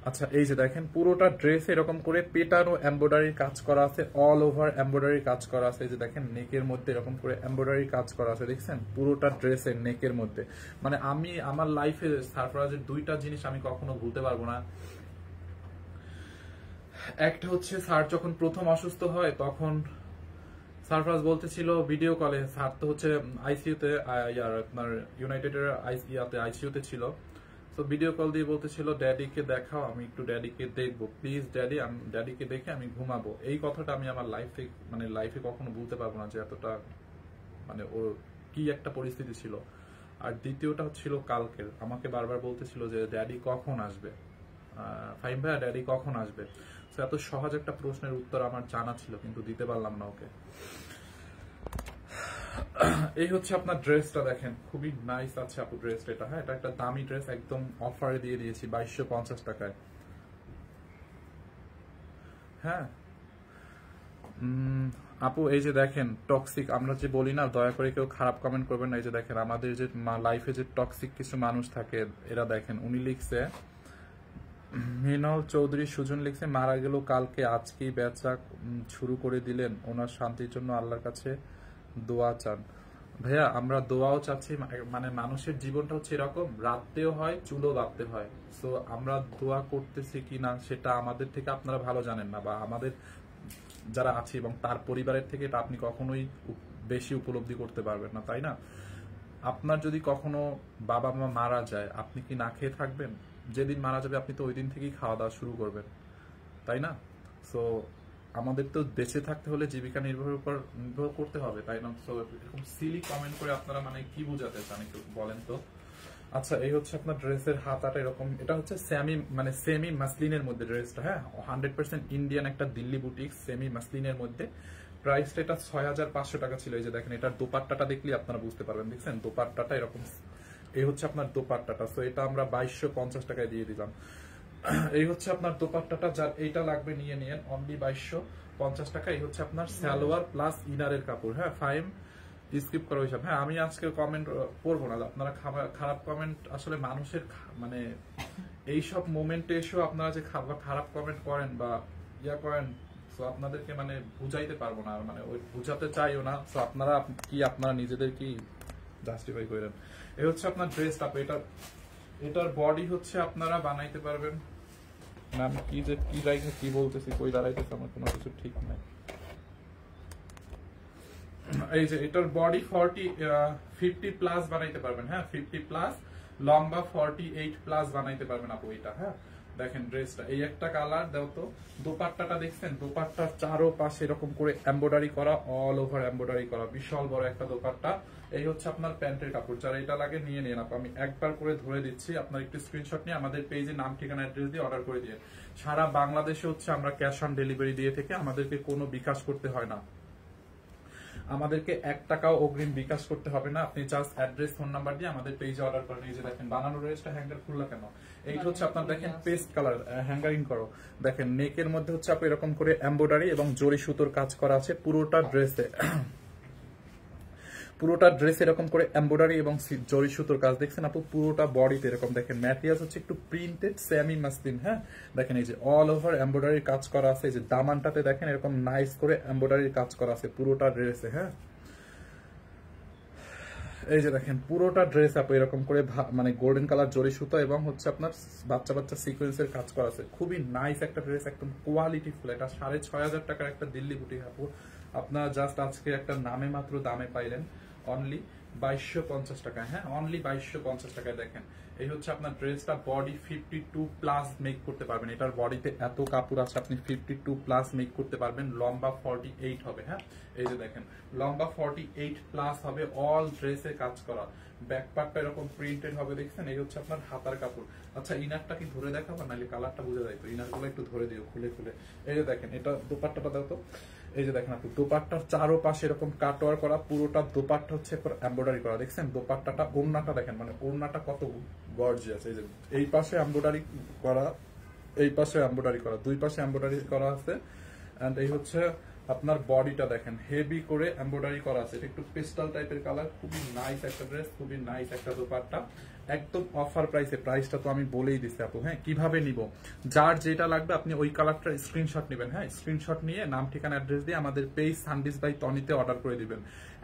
আচ্ছা এই যে দেখেন পুরোটা ড্রেস এরকম করে পেটানো এমব্রয়ডারির কাজ করা আছে, অল ওভার এমব্রয়ডারির কাজ করা আছে। এই যে দেখেন নেকের মধ্যে এরকম করে এমব্রয়ডারি কাজ করা আছে, দেখছেন পুরোটা ড্রেসের নেকের মধ্যে। মানে আমি আমার লাইফে সারফরাজের 2টা জিনিস আমি কখনো ভুলতে পারবো না। একটা হচ্ছে স্যার যখন প্রথম অসুস্থ হয় তখন সারফরাজ বলতেছিল ভিডিও কলে, স্যার তো হচ্ছে আইসিইউতে আপনার ইউনাইটেডের আইসিইউতে ছিল, তো ভিডিও কল দিয়ে বলতেছিল ড্যাডিকে দেখাও, আমি একটু ড্যাডিকে দেখবো প্লিজ ড্যাডি, আমি ড্যাডিকে দেখে আমি ঘুমাবো। এই কথাটা আমি আমার লাইফে কখনো ভুলতে পারবো না, যে এতটা মানে ও কি একটা পরিস্থিতি ছিল। আর দ্বিতীয়টা ছিল কালকের, আমাকে বারবার বলতেছিল যে ড্যাডি কখন আসবে, ফাহিম ভাইয়া ড্যাডি কখন আসবে। তো এত সহজ একটা প্রশ্নের উত্তর আমার জানা ছিল কিন্তু দিতে পারলাম না ওকে। এই হচ্ছে আপনার ড্রেসটা, দেখেন খুবই নাইস আছে আপু ড্রেসটা, এটা হ্যাঁ এটা একটা দামি ড্রেস, একদম অফারে দিয়ে দিয়েছি 2250 টাকায়, হ্যাঁ। আপু এই যে দেখেন টক্সিক, আমরা যে বলি না, দয়া করে কেউ খারাপ কমেন্ট করবেন না। এই যে দেখেন আমাদের যে লাইফে যে টক্সিক কিছু মানুষ থাকে, এরা দেখেন উনি লিখছে মিনল চৌধুরী সুজন লিখছে মারা গেল কালকে, আজকেই বেচা শুরু করে দিলেন, ওনার শান্তির জন্য আল্লাহর কাছে দোয়া চান। ভাইয়া আমরা দোয়াও চাচ্ছি, মানে মানুষের জীবনটা হচ্ছে এরকম, রাততেও হয় চুলও বাঁধতে হয়। সো আমরা দোয়া করতেছি কিনা সেটা আমাদের থেকে আপনারা ভালো জানেন না, বা আমাদের যারা আছে এবং তার পরিবারের থেকে এটা আপনি কখনোই বেশি উপলব্ধি করতে পারবেন না, তাই না। আপনার যদি কখনো বাবা মা মারা যায়, আপনি কি না খেয়ে থাকবেন? যেদিন মারা যাবে আপনি তো ওই দিন থেকেই খাওয়া দাওয়া শুরু করবেন, তাই না। সো আমাদের তো বেঁচে থাকতে হলে জীবিকা নির্ভর করতে হবে, তাই না। সো এরকম সিলি কমেন্ট করে আপনারা মানে কি বোঝাতে চান একটু বলেন তো। আচ্ছা, এই হচ্ছে আপনার ড্রেসের হাতাটা এরকম, এটা হচ্ছে সেমি মাসলিনের মধ্যে ড্রেসটা, হ্যাঁ 100% ইন্ডিয়ান একটা দিল্লি বুটিক সেমি মাসলিনের মধ্যে। প্রাইসটা এটা 6500 টাকা ছিল। এই যে দেখেন এটার দোপাট্টাটা দেখলে আপনারা বুঝতে পারবেন, দেখছেন দোপাট্টাটা এরকম, এই হচ্ছে আপনার দোপাট্টাটা। সো এটা আমরা 2250 টাকায় দিয়ে দিলাম। এই হচ্ছে আপনার দোপাট্টাটা, যার এইটা লাগবে নিয়ে নিয়েন, অনলি 2250 টাকা। এই হচ্ছে আপনার সালোয়ার প্লাস ইনারের কাপড়, হ্যাঁ ফাইম স্কিপ করা হিসাব। হ্যাঁ আমি আজকে কমেন্ট পড়বো না, আপনারা খারাপ কমেন্ট, আসলে মানুষের মানে এইসব মোমেন্টে এসেও আপনারা যে খারাপ কমেন্ট করেন বা ইয়া করেন, তো আপনাদেরকে মানে বুঝাইতে পারবো না, মানে ওই বুঝাতে চাইও না। তো আপনারা আপনারা নিজেদের কি জাস্টিফাই করেন। এই হচ্ছে আপনার ড্রেসটা, এটার বডি হচ্ছে আপনারা বানাইতে পারবেন। আমি কি বলতেছি, কই দাঁড়াইতেছে আমার কোনো কিছু ঠিক নাই। এই যে এটার বডি 50 প্লাস বানাইতে পারবেন, হ্যাঁ 50 প্লাস, লম্বা 48 প্লাস বানাইতে পারবেন আপু এটা। হ্যাঁ দেখেন ড্রেসটা, এই একটা কালার দাও তো। দোপাট্টাটা দেখছেন, দোপাট্টার চারো পাশে এরকম করে এমব্রয়ডারি করা, অল ওভার এমব্রয়ডারি করা, বিশাল বড় একটা দোপাট্টা। এই হচ্ছে আপনার প্যান্টের কাপড়, যারা এটা লাগে নিয়ে নিন আপু। আমি একবার করে ধরে দিচ্ছি, আপনার একটু স্ক্রিনশট নিয়ে আমাদের পেজে নাম ঠিকানা অ্যাড্রেস দিয়ে অর্ডার করে দিয়ে। সারা বাংলাদেশে হচ্ছে আমরা ক্যাশ অন ডেলিভারি দিয়ে থেকে, আমাদেরকে কোনো বিকাশ করতে হয় না, আমাদেরকে 1 টাকাও অগ্রিম বিকাশ করতে হবে না। আপনি জাস্ট অ্যাড্রেস ফোন নাম্বার দিয়ে আমাদের পেজে অর্ডার করেন। এই যে দেখেন বানানো ড্রেসটা হ্যাঙ্গার খুললা কেন, এইটা হচ্ছে আপনার দেখেন পেস্ট কালার হ্যাঙ্গারিং করো। দেখেন নেকের মধ্যে হচ্ছে আপনি এরকম করে এমব্রয়ডারি এবং জরি সুতোর কাজ করা আছে পুরোটা ড্রেসে। পুরোটা ড্রেস এরকম করে এমব্রয়ডারি এবং জরি সুতোর কাজ দেখছেন আপু, পুরোটা বডিতে এরকম দেখেন ম্যাটেরিয়ালস হচ্ছে একটু প্রিন্টেড সেমি মাসলিন। হ্যাঁ দেখেন এই যে অল ওভার এমব্রয়ডারির কাজ করা আছে। এই যে দামানটাতে দেখেন এরকম নাইস করে এমব্রয়ডারির কাজ করা আছে পুরোটা ড্রেসে। হ্যাঁ এই যে দেখেন পুরোটা ড্রেস আপু এরকম করে মানে গোল্ডেন কালার জরি সুতো এবং হচ্ছে আপনার বাচ্চা সিকোয়েন্সের কাজ করা আছে। খুবই নাইস একটা ড্রেস, একদম কোয়ালিটি ফুল। এটা 6500 টাকার একটা দিল্লি বুটিক আপু, আপনারা জাস্ট আজকে একটা নামে মাত্র দামে পাইলেন অনলি 2250 টাকা। হ্যাঁ অনলি 2250 টাকায়। দেখেন এই হচ্ছে আপনার ড্রেসটা, বডি 52 প্লাস মেক করতে পারবেন। এটার বডিতে এত কাপড় আছে, আপনি 52 প্লাস মেক করতে পারবেন। লম্বা 48 হবে। হ্যাঁ এই যে দেখেন লম্বা 48 প্লাস হবে, অল ড্রেসে কাজ করা। ব্যাক পার্টটা এরকম প্রিন্টেড হবে, দেখছেন। এই হচ্ছে আপনার হাতার কাপড়। আচ্ছা ইনারটা কি ধরে দেখাবো, নাহলে কালারটা বোঝা যায় তো, ইনারগুলো একটু ধরে দিও খুলে খুলে। এই যে দেখেন এটা দোপাট্টাটা দাও তো। এই যে দেখেন আপনি দোপাট্টার চারো পাশে এরকম কাটওয়ার করা, পুরোটা দোপাট্টা হচ্ছে এমব্রয়ডারি করা, দেখছেন দোপাট্টাটা। ওড়নাটা দেখেন, মানে ওড়নাটা কত গর্জিয়াস। এই যে এই পাশে এমব্রয়ডারি করা, এই পাশে এমব্রয়ডারি করা, দুই পাশে এমব্রয়ডারি করা আছে। এন্ড এই হচ্ছে আপনার বডিটা দেখেন হেভি করে এমব্রয়ডারি করা আছে। এটা একটু পেস্টাল টাইপের কালার, খুবই নাইস একটা ড্রেস, খুবই নাইস একটা দোপাট্টা, একদম অফার প্রাইসে। প্রাইসটা তো আমি বলেই দিচ্ছি আপু। হ্যাঁ কিভাবে নিব, যার যেটা লাগবে আপনি ওই কালারটা স্ক্রিনশট নেবেন। হ্যাঁ স্ক্রিনশট নিয়ে নাম ঠিকানা অ্যাড্রেস দিয়ে আমাদের পেজ সানডিস বাই টনিতে অর্ডার করে দিবেন।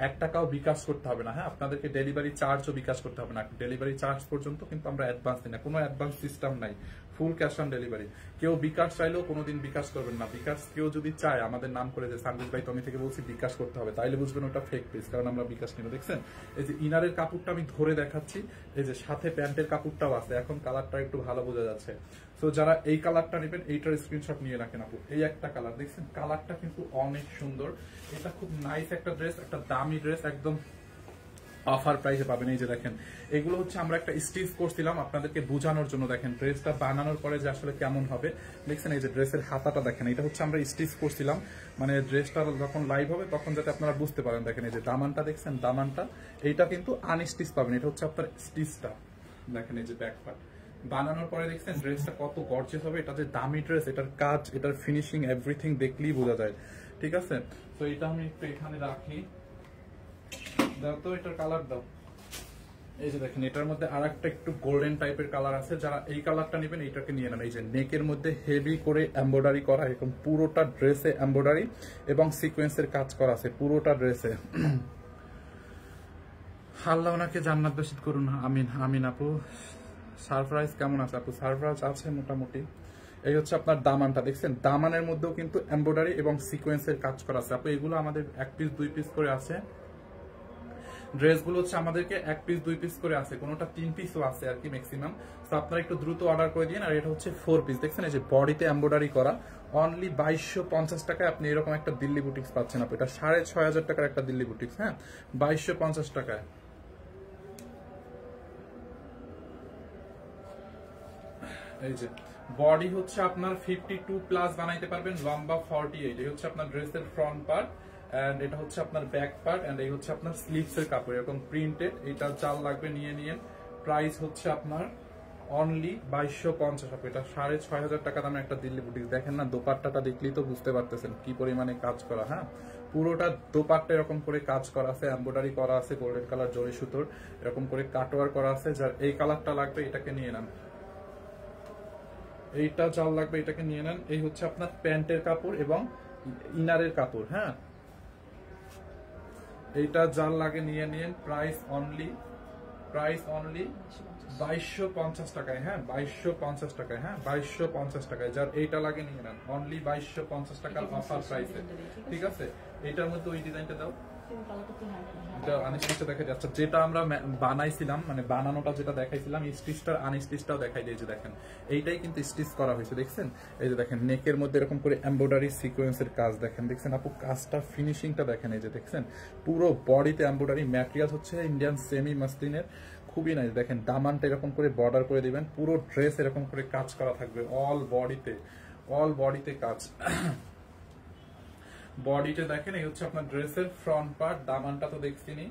1 টাকাও বিকাশ করতে হবে না। হ্যাঁ আপনাদেরকে ডেলিভারি চার্জও বিকাশ করতে হবে না। ডেলিভারি চার্জ পর্যন্ত কিন্তু আমরা অ্যাডভান্স দিই না, কোনো অ্যাডভান্স সিস্টেম নাই, ফুল ক্যাশ অন ডেলিভারি। কেউ বিকাশ চাইলেও কোনোদিন বিকাশ করবেন না। বিকাশ কেউ যদি চায় আমাদের নাম করে যে সানডিস বাই টনি থেকে বলছি বিকাশ করতে হবে, তাইলে বুঝবেন ওটা ফেক পেজ, কারণ আমরা বিকাশ নিব। দেখছেন এই যে ইনারের কাপড়টা আমি ধরে দেখাচ্ছি, এই যে সাথে প্যান্টের কাপড়টাও আছে। এখন কালারটা একটু ভালো বোঝা যাচ্ছে। তো যারা এই কালারটা নেবেন এইটার স্ক্রিনশট নিয়ে রাখেন আপু। এই একটা কালার দেখছেন, কালারটা কিন্তু অনেক সুন্দর। এটা খুব নাইস একটা ড্রেস, একটা দামি ড্রেস, একদম অফার প্রাইসে পাবেন। এই যে দেখেন এগুলো হচ্ছে আমরা একটা স্টিচ করছিলাম আপনাদেরকে বোঝানোর জন্য। দেখেন ড্রেসটা বানানোর পরে যে আসলে কেমন হবে, দেখছেন এই যে ড্রেসের হাতাটা দেখেন, এটা হচ্ছে আমরা স্টিচ করছিলাম, মানে ড্রেসটা যখন লাইভ হবে তখন যাতে আপনারা বুঝতে পারেন। দেখেন এই যে দামানটা দেখছেন, দামানটা এইটা কিন্তু আনস্টিচ পাবেন, এটা হচ্ছে আপনার স্টিচটা। দেখেন এই যে ব্যাক পার্ট বানানোর পরে দেখছেন ড্রেসটা কত গর্জিয়াস হবে। এটা যে দামি ড্রেস, এটার কাজ, এটার ফিনিশিং, এভরিথিং দেখলেই বোঝা যায়। ঠিক আছে, তো এটা আমি একটু এখানে রাখি, দাও তো এটার কালার দাও। এই যে দেখেন এটার মধ্যে আরেকটা একটু গোল্ডেন টাইপের কালার আছে, যারা এই কালারটা নেবেন এইটাকে নিয়ে নেন। এই যে নেকের মধ্যে হেভি করে এমব্রয়ডারি করা, এরকম পুরোটা ড্রেসে এমব্রয়ডারি এবং সিকোয়েন্সের কাজ করা আছে পুরোটা ড্রেসে। আল্লাহ ওনাকে জান্নাত নসিব করুন, আমিন আমিন। আপু সারপ্রাইজ কেমন আছে আপু? সারপ্রাইজ আছে মোটামুটি। এই হচ্ছে আপনার দামানটা, দেখছেন দামানের মধ্যেও কিন্তু এমব্রয়ডারি এবং সিকোয়েন্সের কাজ করা আছে আপু। এগুলো আমাদের 1 পিস 2 পিস করে আছে। ড্রেসগুলো হচ্ছে আমাদেরকে 1 পিস 2 পিস করে আছে, কোনোটা 3 পিসও আছে আর কি ম্যাক্সিমাম। তো আপনারা একটু দ্রুত অর্ডার করে দিন। আর এটা হচ্ছে 4 পিস, দেখছেন এই যে বডিতে এমব্রয়ডারি করা, অনলি 2250 টাকায় আপনি এরকম একটা দিল্লি বুটিক্স পাচ্ছেন আপু। এটা 6500 টাকার একটা দিল্লি বুটিক্স। হ্যাঁ 2250 টাকায়। এই যে বডি হচ্ছে আপনার 52 প্লাস বানাইতে পারবেন, লম্বা 48। এই হচ্ছে আপনার ড্রেসের ফ্রন্ট পার্ট, এন্ড এটা হচ্ছে আপনার ব্যাক পার্ট, এন্ড এই হচ্ছে আপনার স্লিভস এর কাপড় এরকম প্রিন্টেড। এটা চাল লাগবে নিয়ে নিয়ে। প্রাইস হচ্ছে আপনার অনলি 2250 টাকা। এটা 6500 টাকা দামে একটা দিল্লি বুটিক। দেখেন না, দোপাট্টাটা দেখলেই তো বুঝতে পারতেছেন কি পরিমাণে কাজ করা। হ্যাঁ, পুরোটা দোপাট্টা এরকম করে কাজ করা আছে, এমব্রয়ডারি করা আছে, গোল্ডেন কালার জরি সুতোর এরকম করে কাটওয়ার করা আছে। যার এই কালারটা লাগবে এটাকে নিয়ে নেন, এইটা চাল লাগবে এটাকে নিয়ে নেন। এই হচ্ছে আপনার প্যান্টের কাপড় এবং ইনারের কাপড়। হ্যাঁ, এইটা জাল লাগে নিয়ে নিন। প্রাইস অনলি 2250 টাকায়। হ্যাঁ, 2250 টাকায়। হ্যাঁ, 2250 টাকায়। যার এইটা লাগে নিয়ে নেন অনলি 2250 টাকার অফার প্রাইসে। ঠিক আছে, এইটার মধ্যে ওই ডিজাইনটা দাও, এটা আনস্টিচটা দেখা যাচ্ছে। যেটা আমরা বানাইছিলাম মানে বানানোটা যেটা দেখাইছিলাম, স্টিচটার আনস্টিচটাও দেখাই দিয়েছে। দেখেন এইটাই কিন্তু স্টিচ করা হয়েছে, দেখছেন? এই যে দেখেন নেকের মধ্যে এরকম করে এমব্রয়ডারি সিকোয়েন্সের কাজ দেখেন, দেখছেন আপু? কাজটা ফিনিশিংটা দেখেন, এই যে দেখছেন পুরো বডিতে এমব্রয়ডারি। ম্যাটেরিয়াল হচ্ছে ইন্ডিয়ান সেমি মাসলিনের, খুবই নাইস। দেখেন দামানটা এরকম করে বর্ডার করে দিবেন, পুরো ড্রেস এরকম করে কাজ করা থাকবে, অল বডিতে কাজ। বডিতে দেখেন এই হচ্ছে আপনার ড্রেসের ফ্রন্ট পার্ট, দামানটা তো দেখছিনি।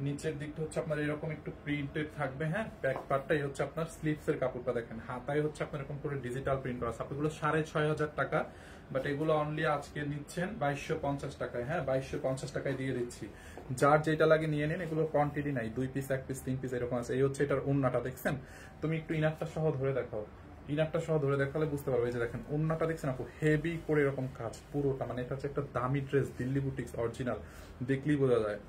নিচের দিকটা হচ্ছে আপনার এরকম একটু প্রিন্টেড থাকবে। হ্যাঁ, ব্যাক পার্টটা এই হচ্ছে আপনার স্লিভস এর কাপড়টা দেখেন, হাতায় হচ্ছে আপনার এরকম করে ডিজিটাল প্রিন্ট করা আছে। এগুলো 6500 টাকা, বাট এগুলো অনলি আজকে নিচ্ছেন 2250 টাকায়। হ্যাঁ, 2250 টাকায় দিয়ে দিচ্ছি। যার যেটা লাগে নিয়ে নিন, এগুলো কোয়ান্টিটি নাই, 2 পিস 1 পিস 3 পিস এরকম আছে। এই হচ্ছে এটার ওন্নাটা, দেখছেন? তুমি একটু ইনারটা সহ ধরে দেখাও, ইনারটা সহ ধরে দেখালে বুঝতে পারবে। এই যে দেখেন ওন্নাটা দেখছেন আপু, হেভি করে এরকম কাজ পুরোটা, মানে এটা হচ্ছে একটা দামি ড্রেস, দিল্লি বুটিক্স অরিজিনাল, দেখলেই বোঝা যায়।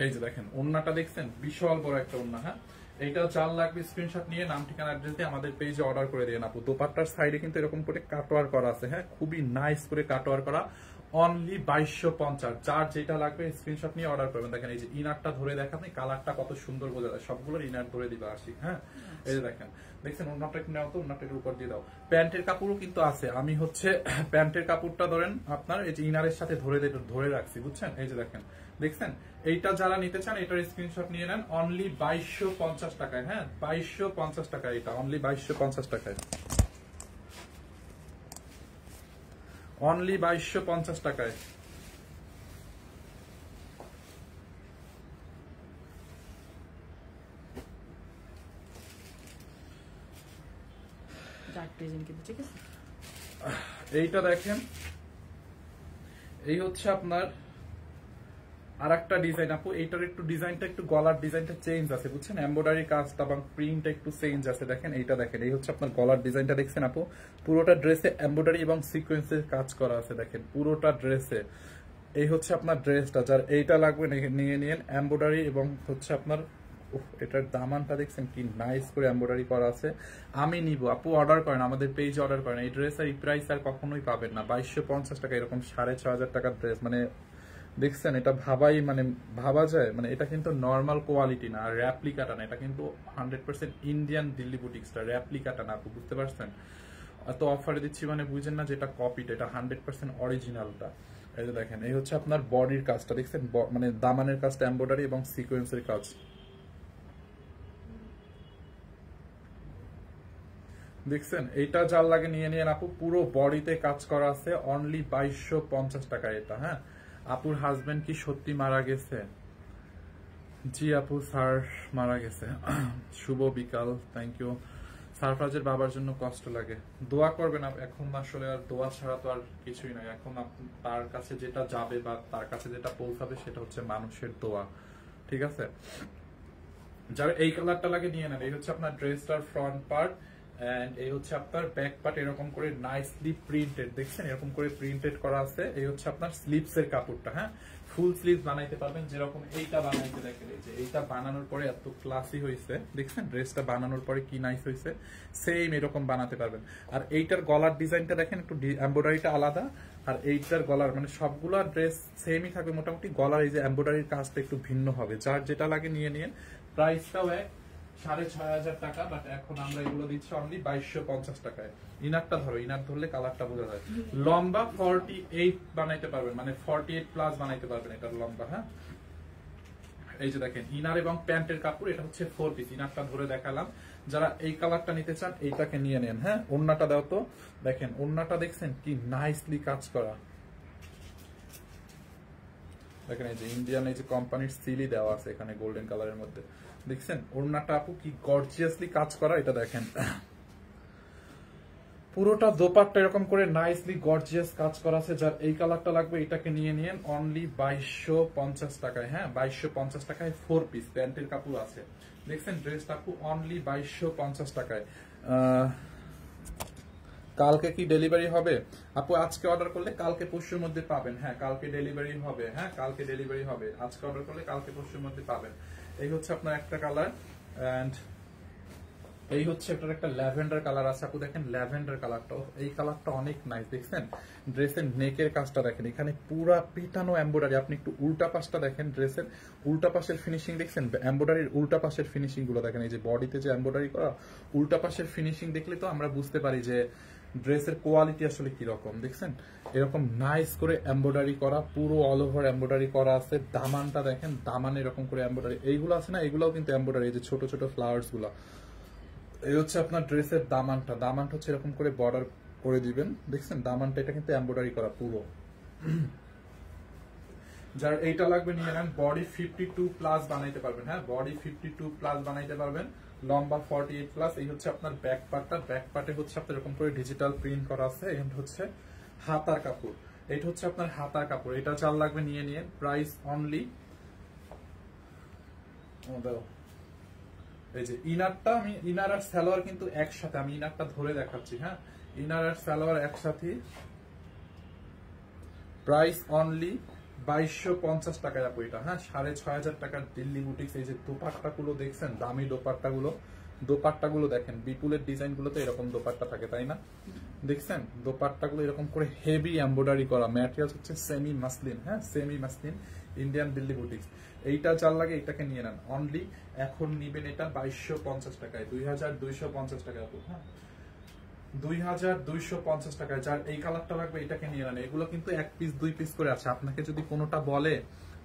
এই যে দেখেন ওন্নাটা দেখছেন, বিশাল বড় একটা ওন্না। হ্যাঁ, এইটা চাল লাগবে স্ক্রিনশট নিয়ে নাম ঠিকানা অ্যাড্রেস দিয়ে আমাদের পেজে অর্ডার করে দিয়ে আপু। দোপাট্টার সাইডে কিন্তু এরকম করে কাটওয়ার করা আছে। হ্যাঁ, খুবই নাইস করে কাটওয়ার করা, অনলি 2250। যার যেটা লাগবে স্ক্রিনশট নিয়ে অর্ডার করবেন। দেখেন এই যে ইনারটা ধরে দেখান, কালারটা কত সুন্দর বোঝা যায়, সবগুলোর ইনার ধরে দিবে আসি। হ্যাঁ, এই যে দেখেন, দেখছেন ওন্নাটা একটু নেওয়া তো, ওন্নাটার উপর দিয়ে দাও। প্যান্টের কাপড়ও কিন্তু আছে, আমি হচ্ছে প্যান্টের কাপড়টা ধরেন আপনার এই যে ইনারের সাথে ধরে রাখছি, বুঝছেন? এই যে দেখেন, দেখছেন? এইটা যারা নিতে চান এটার স্ক্রিনশট নিয়ে নেন অনলি 2250 টাকায়। হ্যাঁ, 2250 টাকায়, এটা অনলি 2250 টাকায়, অনলি 2250 টাকায়। এইটা দেখেন, এই হচ্ছে আপনার আর একটা ডিজাইন আপু। এইটার একটু ডিজাইনটা, একটু গলার ডিজাইনটা চেঞ্জ আছে, বুঝছেন? এমব্রয়ডারি কাজটা এবং প্রিন্টটা একটু চেঞ্জ আছে। দেখেন এইটা দেখেন, এই হচ্ছে আপনার গলার ডিজাইনটা, দেখছেন আপু? পুরোটা ড্রেসে এমব্রয়ডারি এবং সিকোয়েন্সের কাজ করা আছে, দেখেন পুরোটা ড্রেসে। এই হচ্ছে আপনার ড্রেসটা, যার এইটা লাগবে নিয়ে নিন। এমব্রয়ডারি এবং হচ্ছে আপনার এটার দামানটা দেখছেন কি নাইস করে এমব্রয়ডারি করা আছে। আমি নিব আপু, অর্ডার করেন, আমাদের পেজে অর্ডার করেন। এই ড্রেস আর এই প্রাইস আর কখনোই পাবেন না। 2250 টাকা, এরকম 6500 টাকার ড্রেস, মানে দেখছেন? এটা ভাবাই মানে ভাবা যায়, মানে এটা কিন্তু নর্মাল কোয়ালিটি না, আর র্যাপ্লিকাটা না, এটা কিন্তু 100% ইন্ডিয়ান দিল্লি বুটিক্সটা, র্যাপ্লিকাটা না আপু, বুঝতে পারছেন? এত অফারে দিচ্ছি মানে বুঝেন না যে এটা কপিটা, এটা 100% অরিজিনালটা। এই যে দেখেন, এই হচ্ছে আপনার বডির কাজটা, দেখছেন? মানে দামানের কাজটা এমব্রয়ডারি এবং সিকোয়েন্সের কাজ, দেখছেন? এইটা যার লাগে নিয়ে নিয়ে আপু, পুরো বডিতে কাজ করা আছে, অনলি 2250 টাকা এটা। হ্যাঁ, আপুর হাজবেন্ড কি সত্যি মারা গেছে? জি আপু, স্যার মারা গেছে। শুভ বিকাল, থ্যাংক ইউ। সারফরাজের বাবার জন্য কষ্ট লাগে, দোয়া করবেন। এখন আসলে আর দোয়া ছাড়া তো আর কিছুই নাই। এখন তার কাছে যেটা যাবে বা তার কাছে যেটা পৌঁছাবে সেটা হচ্ছে মানুষের দোয়া। ঠিক আছে, যার এই কালারটা লাগে নিয়ে নেন। এই হচ্ছে আপনার ড্রেসটার ফ্রন্ট পার্ট, এন্ড এই হচ্ছে আপনার ব্যাক পার্ট, এরকম করে নাইসলি প্রিন্টেড, দেখছেন? এরকম করে প্রিন্টেড করা আছে। এই হচ্ছে আপনার স্লিভস এর কাপড়টা। হ্যাঁ, ফুল স্লিভ বানাইতে পারবেন, যেরকম এইটা বানাইতে দেখেন। এই যে এইটা বানানোর পরে এত ক্লাসি হয়েছে, দেখছেন? ড্রেসটা বানানোর পরে কি নাইস হয়েছে, সেম এরকম বানাতে পারবেন। আর এইটার গলার ডিজাইনটা দেখেন, একটু এমব্রয়ডারিটা আলাদা, আর এইটার গলার মানে সবগুলো ড্রেস সেমই থাকবে মোটামুটি, গলার এই যে এমব্রয়ডারির কাজটা একটু ভিন্ন হবে। যার যেটা লাগে নিয়ে নিয়ে। প্রাইসটাও 6500 টাকা, বাট এখন আমরা এগুলো দিচ্ছি অনলি 2250 টাকায়। ইনারটা ধরো, ইনার ধরলে কালারটা বোঝা যায়। লম্বা 48 বানাইতে পারবেন, মানে 48 প্লাস বানাইতে পারবেন এটার লম্বা। হ্যাঁ, এই যে দেখেন ইনার এবং প্যান্টের কাপড়, এটা হচ্ছে 4 পিস। ইনারটা ধরে দেখালাম, যারা এই কালারটা নিতে চান এইটাকে নিয়ে নেন। হ্যাঁ, ওড়নাটা দাও তো, দেখেন ওড়নাটা দেখছেন কি নাইসলি কাজ করা, দেখেন এই যে ইন্ডিয়ান এই যে কোম্পানির সিলি দেওয়া আছে এখানে গোল্ডেন কালারের মধ্যে, দেখছেন ওড়নাটা আপু কি গর্জিয়াসলি কাজ করা। এটা দেখেন পুরোটা দোপাট্টা এরকম করে নাইসলি গর্জিয়াস কাজ করা আছে। যার এই কালারটা লাগবে এটাকে নিয়ে নিন অনলি 2250 টাকায়। হ্যাঁ, 2250 টাকায় 4 পিস প্যান্টের কাপড় আছে। দেখছেন ড্রেসটা আপু অনলি 2250 টাকায়। কালকে কি ডেলিভারি হবে আপু? আজকে অর্ডার করলে কালকে পরশুর মধ্যে পাবেন। হ্যাঁ, কালকে ডেলিভারি হবে। হ্যাঁ, কালকে ডেলিভারি হবে। আজকে অর্ডার করলে কালকে পরশুর মধ্যে পাবেন। এই হচ্ছে আপনার একটা কালার, এন্ড এই হচ্ছে এটার একটা ল্যাভেন্ডার কালার আছে আপু, দেখেন ল্যাভেন্ডার কালারটা, এই কালারটা অনেক নাইস। দেখছেন ড্রেসের নেকের কাজটা দেখেন, এখানে পুরা পিটানো এমব্রয়ডারি। আপনি একটু উল্টা পাশটা দেখেন, ড্রেসের উল্টা পাশের ফিনিশিং দেখছেন, এমব্রয়ডারির উল্টা পাশের ফিনিশিং গুলো দেখেন। এই যে বডিতে যে এমব্রয়ডারি করা, উল্টা পাশের ফিনিশিং দেখলে তো আমরা বুঝতে পারি যে ড্রেসের কোয়ালিটি আসলে কি রকম। দেখছেন এরকম নাইস করে এমব্রয়ডারি করা, পুরো অল ওভার এমব্রয়ডারি করা আছে। দামানটা দেখেন, দামান এরকম করে এমব্রয়ডারি, এইগুলো আছে না, এগুলোও কিন্তু এমব্রয়ডারি, এই যে ছোট ছোট ফ্লাওয়ার্স গুলা। এই হচ্ছে আপনার ড্রেসের দামানটা, দামানটা হচ্ছে এরকম করে বর্ডার করে দিবেন। দেখছেন দামানটা, এটা কিন্তু এমব্রয়ডারি করা পুরো। যার এইটা লাগবে নিয়ে নেন, বডি 52 প্লাস বানাইতে পারবেন। হ্যাঁ, বডি 52 প্লাস বানাইতে পারবেন, লম্বা 48 প্লাস। এই হচ্ছে আপনার ব্যাক পার্টটা, ব্যাক পার্টে হচ্ছে আপনার এরকম করে ডিজিটাল প্রিন্ট করা আছে। এটা হচ্ছে হাতার কাপড়, এইটা হচ্ছে আপনার হাতার কাপড়। এটা চাল লাগবে নিয়ে নিয়ে, প্রাইস অনলি, এই যে ইনারটা, আমি ইনার আর সালোয়ার কিন্তু একসাথে, আমি ইনারটা ধরে দেখাচ্ছি। হ্যাঁ, ইনার আর সালোয়ার একসাথে, প্রাইস অনলি 2250 টাকায় আপু এটা। হ্যাঁ, 6500 টাকার দিল্লি বুটিক্স। এই যে দোপাট্টা গুলো দেখছেন, দামি দোপাট্টা গুলো, দোপাট্টা গুলো দেখেন, বিপুলের ডিজাইন গুলোতে এরকম দোপাট্টা থাকে তাই না? দেখছেন দোপাট্টা গুলো এরকম করে হেভি এমব্রয়ডারি করা, ম্যাটেরিয়াল হচ্ছে সেমি মাসলিন। হ্যাঁ, semi muslin, Indian Delhi boutiques. এইটা যার লাগে এটাকে নিয়ে নেন, অনলি এখন নিবেন এটা 2250 টাকায়, 2250 টাকায় আপু। হ্যাঁ, 2250 টাকায়। যার এই কালারটা লাগবে এটাকে নিয়ে নেন। এগুলো কিন্তু 1 পিস 2 পিস করে আছে। আপনাকে যদি কোনোটা বলে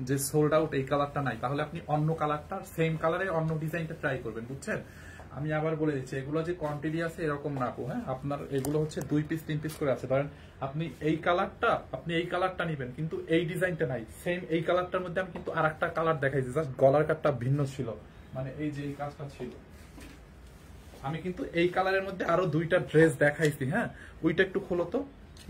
যে সোল্ড আউট, এই কালারটা নাই, তাহলে আপনি অন্য কালারটা, সেম কালারে অন্য ডিজাইনটা ট্রাই করবেন, বুঝছেন? আমি আবার বলে দিচ্ছি, এগুলো যে কোয়ান্টিটি আছে এরকম না আপু। হ্যাঁ, আপনার এগুলো হচ্ছে 2 পিস 3 পিস করে আছে। ধরেন আপনি এই কালারটা, আপনি এই কালারটা নিবেন, কিন্তু এই ডিজাইনটা নাই। সেম এই কালারটার মধ্যে আমি কিন্তু আরেকটা কালার দেখাইছি, জাস্ট গলার কাটটা ভিন্ন ছিল, মানে এই যে এই কাজটা ছিল। আমি কিন্তু এই কালারের মধ্যে আরো 2টা ড্রেস দেখাইছি। হ্যাঁ, ওইটা একটু খোলো তো,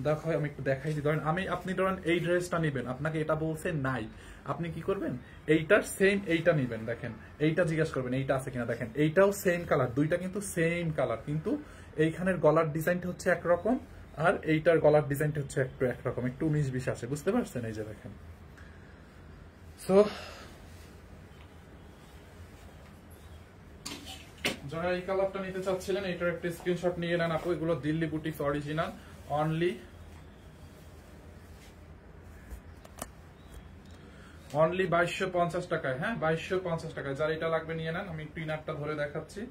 দেখো আমি একটু দেখাইছি। ধরেন আপনি ধরেন এই ড্রেসটা নিবেন, আপনাকে এটা বলছে নাই, আপনি কি করবেন, এইটার সেম এইটা নিবেন। দেখেন এইটা জিজ্ঞাসা করবেন এইটা আছে কিনা, দেখেন এইটাও সেম কালার, 2টা কিন্তু সেম কালার, কিন্তু এইখানের গলার ডিজাইনটা হচ্ছে একরকম, আর এইটার গলার ডিজাইনটা হচ্ছে একটু একরকম, একটু 19-20 আছে, বুঝতে পারছেন? এই যে দেখেন। সো যারা এই কালারটা নিতে চাচ্ছিলেন, এটার একটা স্ক্রিনশট নিয়ে নেন আপু। এগুলো দিল্লি বুটিক্স অরিজিনাল, অনলি 2250 টাকায়। হ্যাঁ, 2250 টাকায়। যার এটা লাগবে নিয়ে নেন। আমি একটু ইনারটা ধরে দেখাচ্ছি,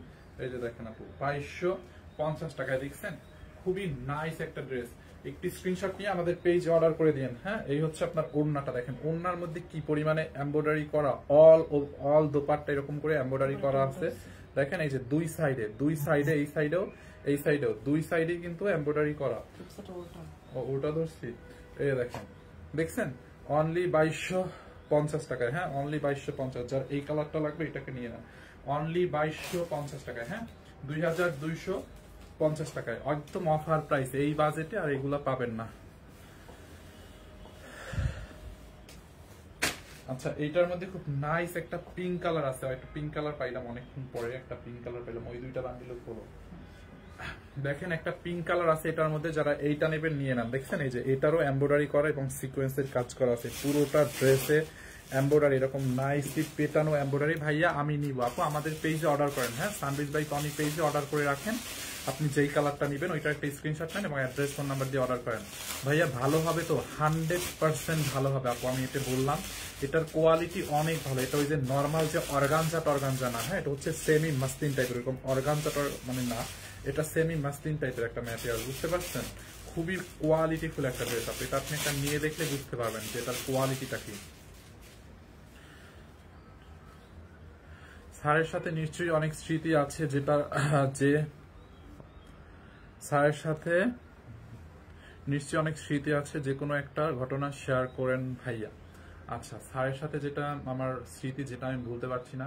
এই যে দেখেন আপু 2250 টাকায়। দেখছেন খুবই নাইস একটা ড্রেস। একটি স্ক্রিনশট নিয়ে আমাদের পেজে অর্ডার করে দিন। হ্যাঁ, এই হচ্ছে আপনার ওড়নাটা, দেখেন ওড়নার মধ্যে কি পরিমাণে এমব্রয়ডারি করা, অল দোপাট্টা এরকম করে এমব্রয়ডারি করা আছে। দেখেন এই যে দুই সাইডে, এই সাইডেও, এই সাইডেও, দুই সাইডে কিন্তু এমব্রয়ডারি করা। ওটা ধরছি, এই দেখেন, দেখছেন অনলি 2250 টাকায়। হ্যাঁ, অনলি 2250। যার এই কালারটা লাগবে এটাকে নিয়ে নেন, অনলি 2250 টাকায়। হ্যাঁ, 2250 টাকায়, একদম অফার প্রাইস এই বাজেটে, আর এগুলা পাবেন না। আচ্ছা, এইটার মধ্যে খুব নাইস একটা পিঙ্ক কালার আছে, একটা পিঙ্ক কালার পাইলাম অনেকক্ষণ পরে, একটা পিঙ্ক কালার পাইলাম, ওই 2টা বান্ডিল করো। দেখেন একটা পিঙ্ক কালার আছে এটার মধ্যে, যারা এইটা নেবেন নিয়ে নেন। দেখছেন এই যে এটারও এমব্রয়ডারি করা এবং সিকোয়েন্সের কাজ করা আছে, পুরোটা ড্রেসে এমব্রয়ডারি, এরকম নাইসলি পেটানো এমব্রয়ডারি। ভাইয়া আমি নিব, আপু আমাদের পেজে অর্ডার করেন। হ্যাঁ, সানবিজ বাই টনি পেজে অর্ডার করে রাখেন। আপনি যেই কালারটা নেবেন ওইটা একটা স্ক্রিনশট নেন এবং অ্যাড্রেস ফোন নাম্বার দিয়ে অর্ডার করেন। ভাইয়া ভালো হবে তো? 100% ভালো হবে আপু, আমি এটা বললাম। এটার কোয়ালিটি অনেক ভালো। এটা ওই যে নর্মাল যে অর্গানজা না, হ্যাঁ, এটা হচ্ছে সেমি মাসলিন টাইপের, এরকম অর্গানজা মানে না, এটা সেমি মাসলিন টাইপের একটা ম্যাটেরিয়াল, বুঝতে পারছেন? খুবই কোয়ালিটিফুল একটা ড্রেস। এটা আপনি একটা নিয়ে দেখলে বুঝতে পারবেন যে এটার কোয়ালিটিটা কি। স্যারের সাথে নিশ্চয়ই অনেক স্মৃতি আছে, যেটা যে স্যারের সাথে নিশ্চয়ই অনেক স্মৃতি আছে, যে কোনো একটা ঘটনা শেয়ার করেন ভাইয়া। আচ্ছা, স্যারের সাথে যেটা আমার স্মৃতি, যেটা আমি ভুলতে পারছি না,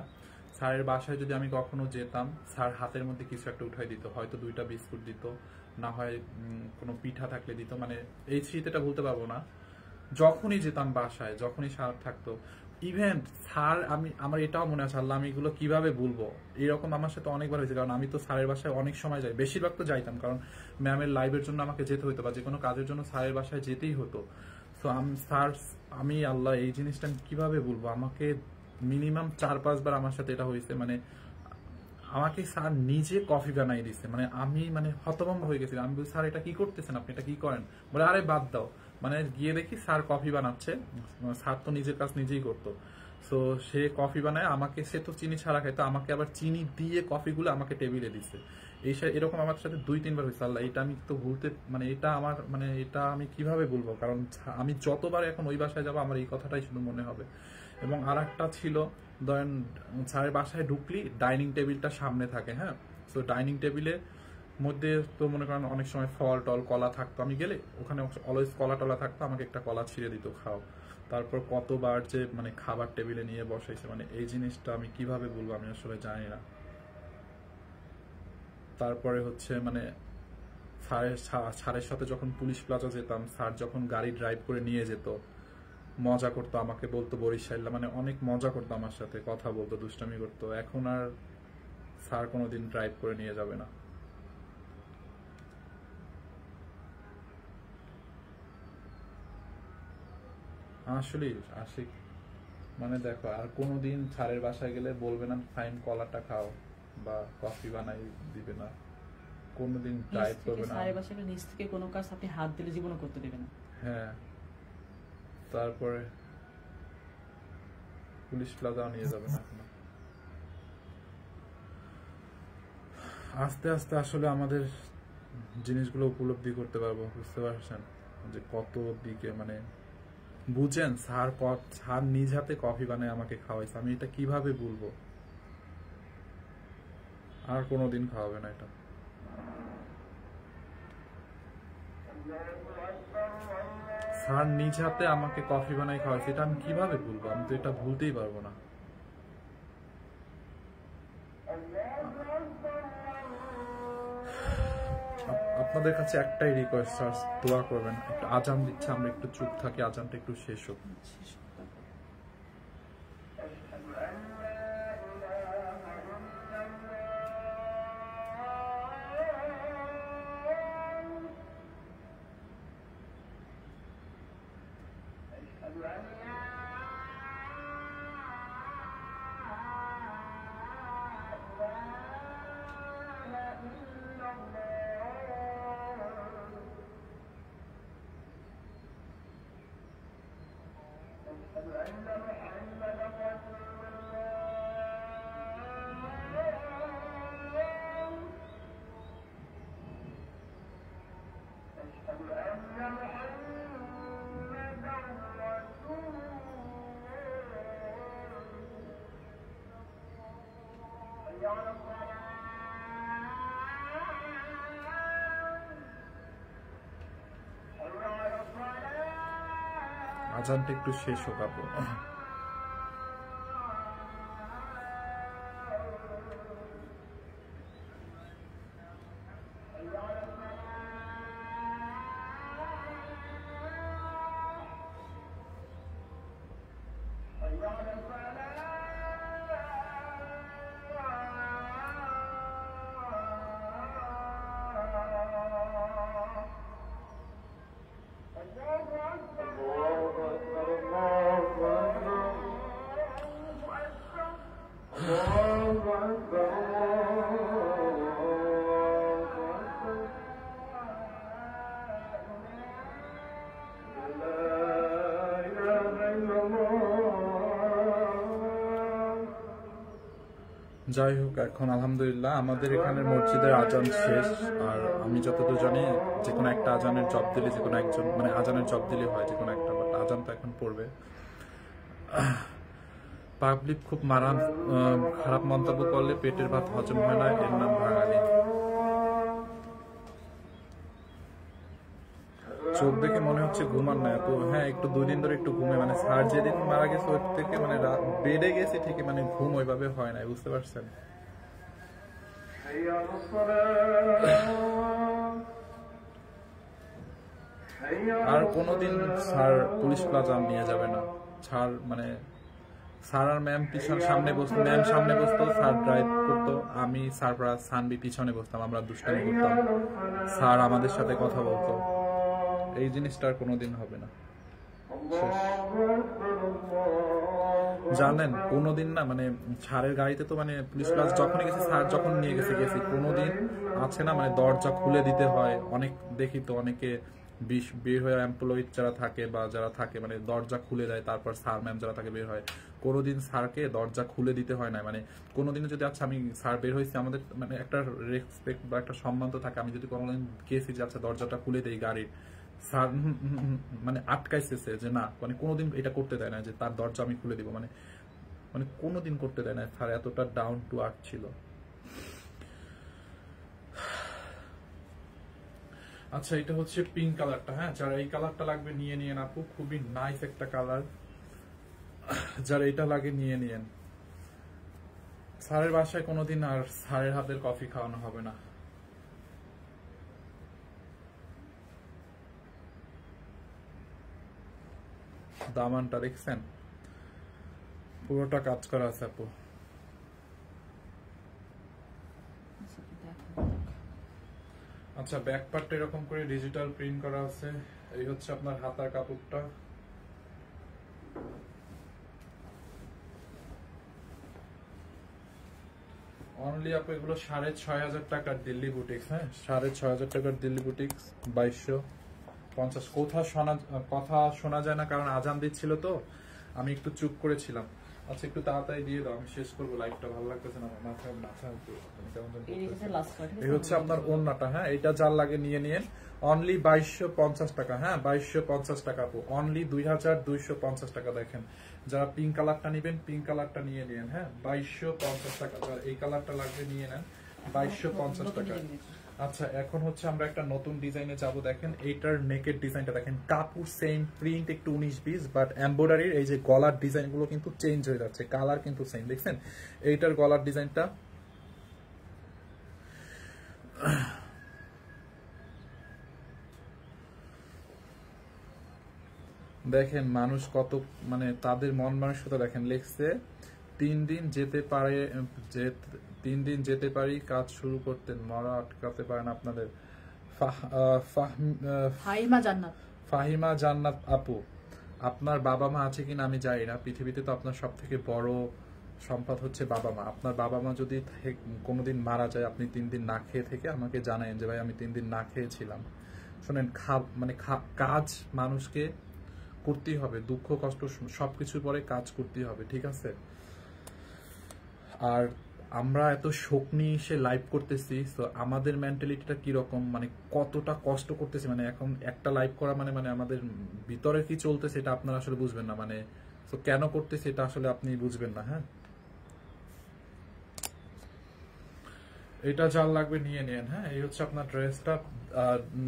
স্যারের বাসায় যদি আমি কখনো যেতাম, স্যার হাতের মধ্যে কিছু একটা উঠাই দিত, হয়তো 2টা বিস্কুট দিত, না হয় কোনো পিঠা থাকলে দিত, মানে এই স্মৃতিটা ভুলতে পারবো না। যখনই যেতাম বাসায়, যখনই স্যার থাকতো, ইভেন স্যার, আমার এটাও মনে আছে, আল্লাহ আমি এগুলো কিভাবে ভুলবো, এরকম আমার সাথে অনেকবার হয়েছে, কারণ আমি তো স্যারের বাসায় অনেক সময় যাই, বেশিরভাগ তো যাইতাম, কারণ ম্যামের লাইভের জন্য আমাকে যেতে হতো, বা যে কোনো কাজের জন্য স্যারের বাসায় যেতেই হতো। সো আমি আল্লাহ এই জিনিসটা আমি কিভাবে বলবো, আমাকে মিনিমাম 4-5 বার আমার সাথে এটা হয়েছে, মানে আমাকে স্যার নিজে কফি বানাই দিচ্ছে, মানে আমি হতভম্ব হয়ে গেছিলাম। আমি বলি, স্যার এটা কি করতেছেন আপনি, এটা কি করেন? বলে, আরে বাদ দাও। মানে গিয়ে দেখি স্যার কফি বানাচ্ছে, স্যার তো নিজের কাজ নিজেই করতো। সো সে কফি বানায় আমাকে, সে তো চিনি ছাড়া খাইতো, আমাকে আবার চিনি দিয়ে কফিগুলো আমাকে টেবিলে দিচ্ছে। এরকম আমার সাথে 2-3 বার হয়েছে। আল্লাহ, এটা আমি তো ভুলতে, এটা আমি কিভাবে বলবো, কারণ আমি যতবার এখন ওই বাসায় যাবো আমার এই কথাটাই শুধু মনে হবে। এবং আর একটা ছিল, ধরেন স্যারের বাসায় ঢুকলি ডাইনিং টেবিলটা সামনে থাকে, হ্যাঁ, সো ডাইনিং টেবিলের মধ্যে তো মনে করেন অনেক সময় ফল টল কলা থাকতো, আমি গেলে ওখানে অলওয়েজ কলা টলা থাকতো, আমাকে একটা কলা ছিঁড়ে দিত, খাও। তারপর কতবার যে খাবার টেবিলে নিয়ে বসাইছে, এই জিনিসটা আমি কিভাবে বলবো, আমি আসলে জানি না। তারপরে হচ্ছে স্যারের সাথে যখন পুলিশ প্লাজা যেতাম, স্যার যখন গাড়ি ড্রাইভ করে নিয়ে যেত, মজা করতো, আমাকে বলতো বরিশাল্লা, অনেক মজা করতো আমার সাথে, কথা বলতো, দুষ্টামি করতো। এখন আর স্যার কোনোদিন ড্রাইভ করে নিয়ে যাবে না। আসলে আশিক, দেখো, আর কোনোদিন স্যারের বাসায় গেলে বলবে না ফাইন কলাটা খাও বা কফি বানাই দিবে না, কোনোদিন ড্রাইভ করবে না। স্যারের বাসায় নিজ থেকে কোনো কাজ আপনি হাত দিলে জীবনও করতে দেবে না। হ্যাঁ, তারপরে পুলিশ প্লাজাও নিয়ে যাবে না। আস্তে আস্তে আসলে আমাদের জিনিসগুলো উপলব্ধি করতে পারবো, বুঝতে পারছেন যে কত দিকে, বুঝেন, স্যার নিজ হাতে কফি বানায় আমাকে খাওয়াইছে, আমি এটা কিভাবে বলবো, আর কোনোদিন খাওয়াবে না এটা। স্যার নিজ হাতে আমাকে কফি বানাই খাওয়াইছে, এটা আমি কিভাবে বলবো, আমি তো এটা ভুলতেই পারবো না। আপনাদের কাছে একটাই রিকোয়েস্ট, স্যার দোয়া করবেন, একটু আজান দিচ্ছে, আমরা একটু চুপ থাকি, আজানটা একটু শেষ হোক। আজানটা একটু শেষ হোক আপু। যাই হোক, এখন আলহামদুলিল্লাহ আমাদের এখানে মসজিদের আজান শেষ। আর আমি যতদূর জানি যে কোনো একটা আজানের জব দিলে যে কোনো একজন আজানের জব দিলে হয় যে কোনো একটা, বাট আজান তো এখন পড়বে। পাবলিক খুব মারান খারাপ মন্তব্য করলে পেটের ভাত হজম হয় না, এর নাম বাঙালি। চোখ দেখে মনে হচ্ছে ঘুমান না আপু। হ্যাঁ, একটু 2 দিন ধরে একটু ঘুমে, মানে স্যার যেদিন মারা গেছে ওর থেকে মানে বেড়ে গেছে ঠিকই, মানে ঘুম ওইভাবে হয় না, বুঝতে পারছেন? আর কোনোদিন স্যার পুলিশ প্লাজা নিয়ে যাবে না। স্যার মানে স্যার আর ম্যাম পিছন সামনে বসতো, ম্যাম সামনে বসতো, স্যার ড্রাইভ করতো, আমি সারপ্রাইজ সানবি পিছনে বসতাম, আমরা দুষ্টামি করতাম, স্যার আমাদের সাথে কথা বলতো। এই জিনিসটা আর কোনোদিন হবে না। জানেন কোনোদিন না মানে স্যারের গাড়িতে তো মানে পুলিশ প্লাস যখনই গেছি, স্যার যখন নিয়ে গেছি কোনোদিন আছে না মানে দরজা খুলে দিতে হয়। অনেক দেখি তো অনেকে বের হয়ে এমপ্লয়ি যারা থাকে বা যারা থাকে মানে দরজা খুলে দেয়, তারপর স্যার ম্যাম যারা থাকে বের হয়। কোনোদিন স্যারকে দরজা খুলে দিতে হয় না, মানে কোনোদিনও যদি আচ্ছা আমি স্যার বের হয়েছি, আমাদের মানে একটা রেসপেক্ট বা একটা সম্মান তো থাকে। আমি যদি কোনোদিন গেছি যে আচ্ছা দরজাটা খুলে দেই গাড়ির, স্যার মানে আটকাইছে যে না, মানে কোনোদিন এটা করতে দেয় না যে তার দরজা আমি খুলে দিব, মানে মানে কোনোদিন করতে দেয় না। স্যার এতটা ডাউন টু আর্থ ছিল। আচ্ছা, এটা হচ্ছে পিঙ্ক কালারটা। হ্যাঁ, যারা এই কালারটা লাগবে নিয়ে নিয়েন আপু, খুবই নাইস একটা কালার। যারা এটা লাগে নিয়ে নিয়েন। স্যারের বাসায় কোনোদিন আর স্যারের হাতের কফি খাওয়ানো হবে না। দামানটা দেখছেন, পুরোটা কাজ করা আছে আপু। আচ্ছা, ব্যাক পার্টটা এরকম করে ডিজিটাল প্রিন্ট করা আছে। এই হচ্ছে আপনার হাতার কাপড়টা। অনলি আপু এগুলো 6,500 টাকার দিল্লি বুটিক্স। হ্যাঁ, 6,500 টাকার দিল্লি বুটিক্স, 2250। কথা শোনা যায় না কারণ আজান দিচ্ছিল তো, আমি একটু চুপ করেছিলাম। আচ্ছা, একটু তাড়াতাড়ি দিয়ে দাও, আমি শেষ করবো লাইভটা। ভালো লাগতেছে না, মাথা এই হচ্ছে আপনার ওড়নাটা। হ্যাঁ, এটা যার লাগে নিয়ে নিয়েন। অনলি 2250 টাকা। হ্যাঁ, 2250 টাকা আপু, অনলি 2250 টাকা। দেখেন, যারা পিঙ্ক কালারটা নিবেন পিঙ্ক কালারটা নিয়ে নিন। হ্যাঁ, 2250 টাকা। যারা এই কালারটা লাগবে নিয়ে নেন, 2250 টাকা। আচ্ছা, এখন হচ্ছে আমরা একটা নতুন ডিজাইনে যাব। দেখেন এইটার নেকের ডিজাইনটা দেখেন, কাপড় সেম, প্রিন্ট একটু 19-20, বাট এমব্রয়ডারির এই যে গলার ডিজাইন গুলো কিন্তু চেঞ্জ হয়ে যাচ্ছে, কালার কিন্তু সেম। দেখছেন এইটার গলার ডিজাইনটা, দেখেন মানুষ কত মানে তাদের মন মানসিকতা দেখেন। লিখছে 3 দিন যেতে পারে, যে 3 দিন যেতে পারি কাজ শুরু করতেন, মরা আটকাতে পারেন আপনাদের। ফাহিমা জান্নাত আপু, আপনার বাবা মা আছে কিনা আমি জানি না। পৃথিবীতে তো আপনার সব থেকে বড় সম্পদ হচ্ছে বাবা মা। আপনার বাবা মা যদি কোনোদিন মারা যায়, আপনি 3 দিন না খেয়ে থেকে আমাকে জানায়েন যে ভাই আমি 3 দিন না খেয়েছিলাম। শোনেন, মানে কাজ মানুষকে করতেই হবে, দুঃখ কষ্ট সবকিছুর পরে কাজ করতেই হবে, ঠিক আছে? আর আমরা এত শোক নিয়ে এসে লাইভ করতেছি, তো আমাদের মেন্টালিটিটা কিরকম, মানে কতটা কষ্ট করতেছি, মানে এখন একটা লাইভ করা মানে মানে আমাদের ভিতরে কি চলতেছে এটা আপনারা আসলে বুঝবেন না, মানে তো কেন করতেছি এটা আসলে আপনি বুঝবেন না। হ্যাঁ, এটা যার লাগবে নিয়ে নেন। হ্যাঁ, এই হচ্ছে আপনার ড্রেসটা।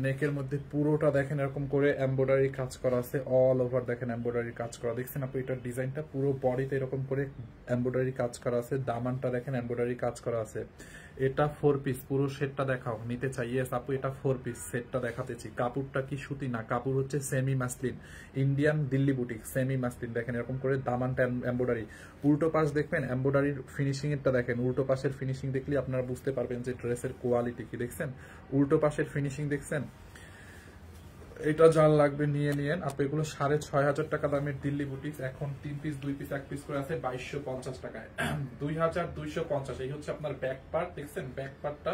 নেকের মধ্যে পুরোটা দেখেন এরকম করে এমব্রয়ডারি কাজ করা আছে, অল ওভার দেখেন এমব্রয়ডারি কাজ করা। দেখছেন আপু এটার ডিজাইনটা, পুরো বডিতে এরকম করে এমব্রয়ডারি কাজ করা আছে। দামানটা দেখেন এমব্রয়ডারি কাজ করা আছে। এটা 4 পিস, পুরো সেটটা দেখাও, নিতে চাই। ইয়েস আপু, এটা 4 পিস সেটটা দেখাতেছি। কাপড়টা কি সুতি না, কাপড় হচ্ছে semi muslin, Indian Delhi boutique semi muslin. দেখেন এরকম করে দামানটা এমব্রয়ডারি। উল্টো পাশ দেখবেন এমব্রয়ডারির ফিনিশিং এরটা দেখেন, উল্টো পাশের ফিনিশিং দেখলে আপনারা বুঝতে পারবেন যে ড্রেসের কোয়ালিটি কি। দেখছেন উল্টো পাশের ফিনিশিং দেখছেন। এটা যার লাগবে নিয়ে নিয়েন আপনি। এগুলো 6,500 টাকা দামের দিল্লি বুটিক, এখন 3 পিস 2 পিস 1 পিস করে আছে 2250 টাকায়। 2250। এই হচ্ছে আপনার ব্যাক পার্ট, দেখছেন ব্যাক পার্টটা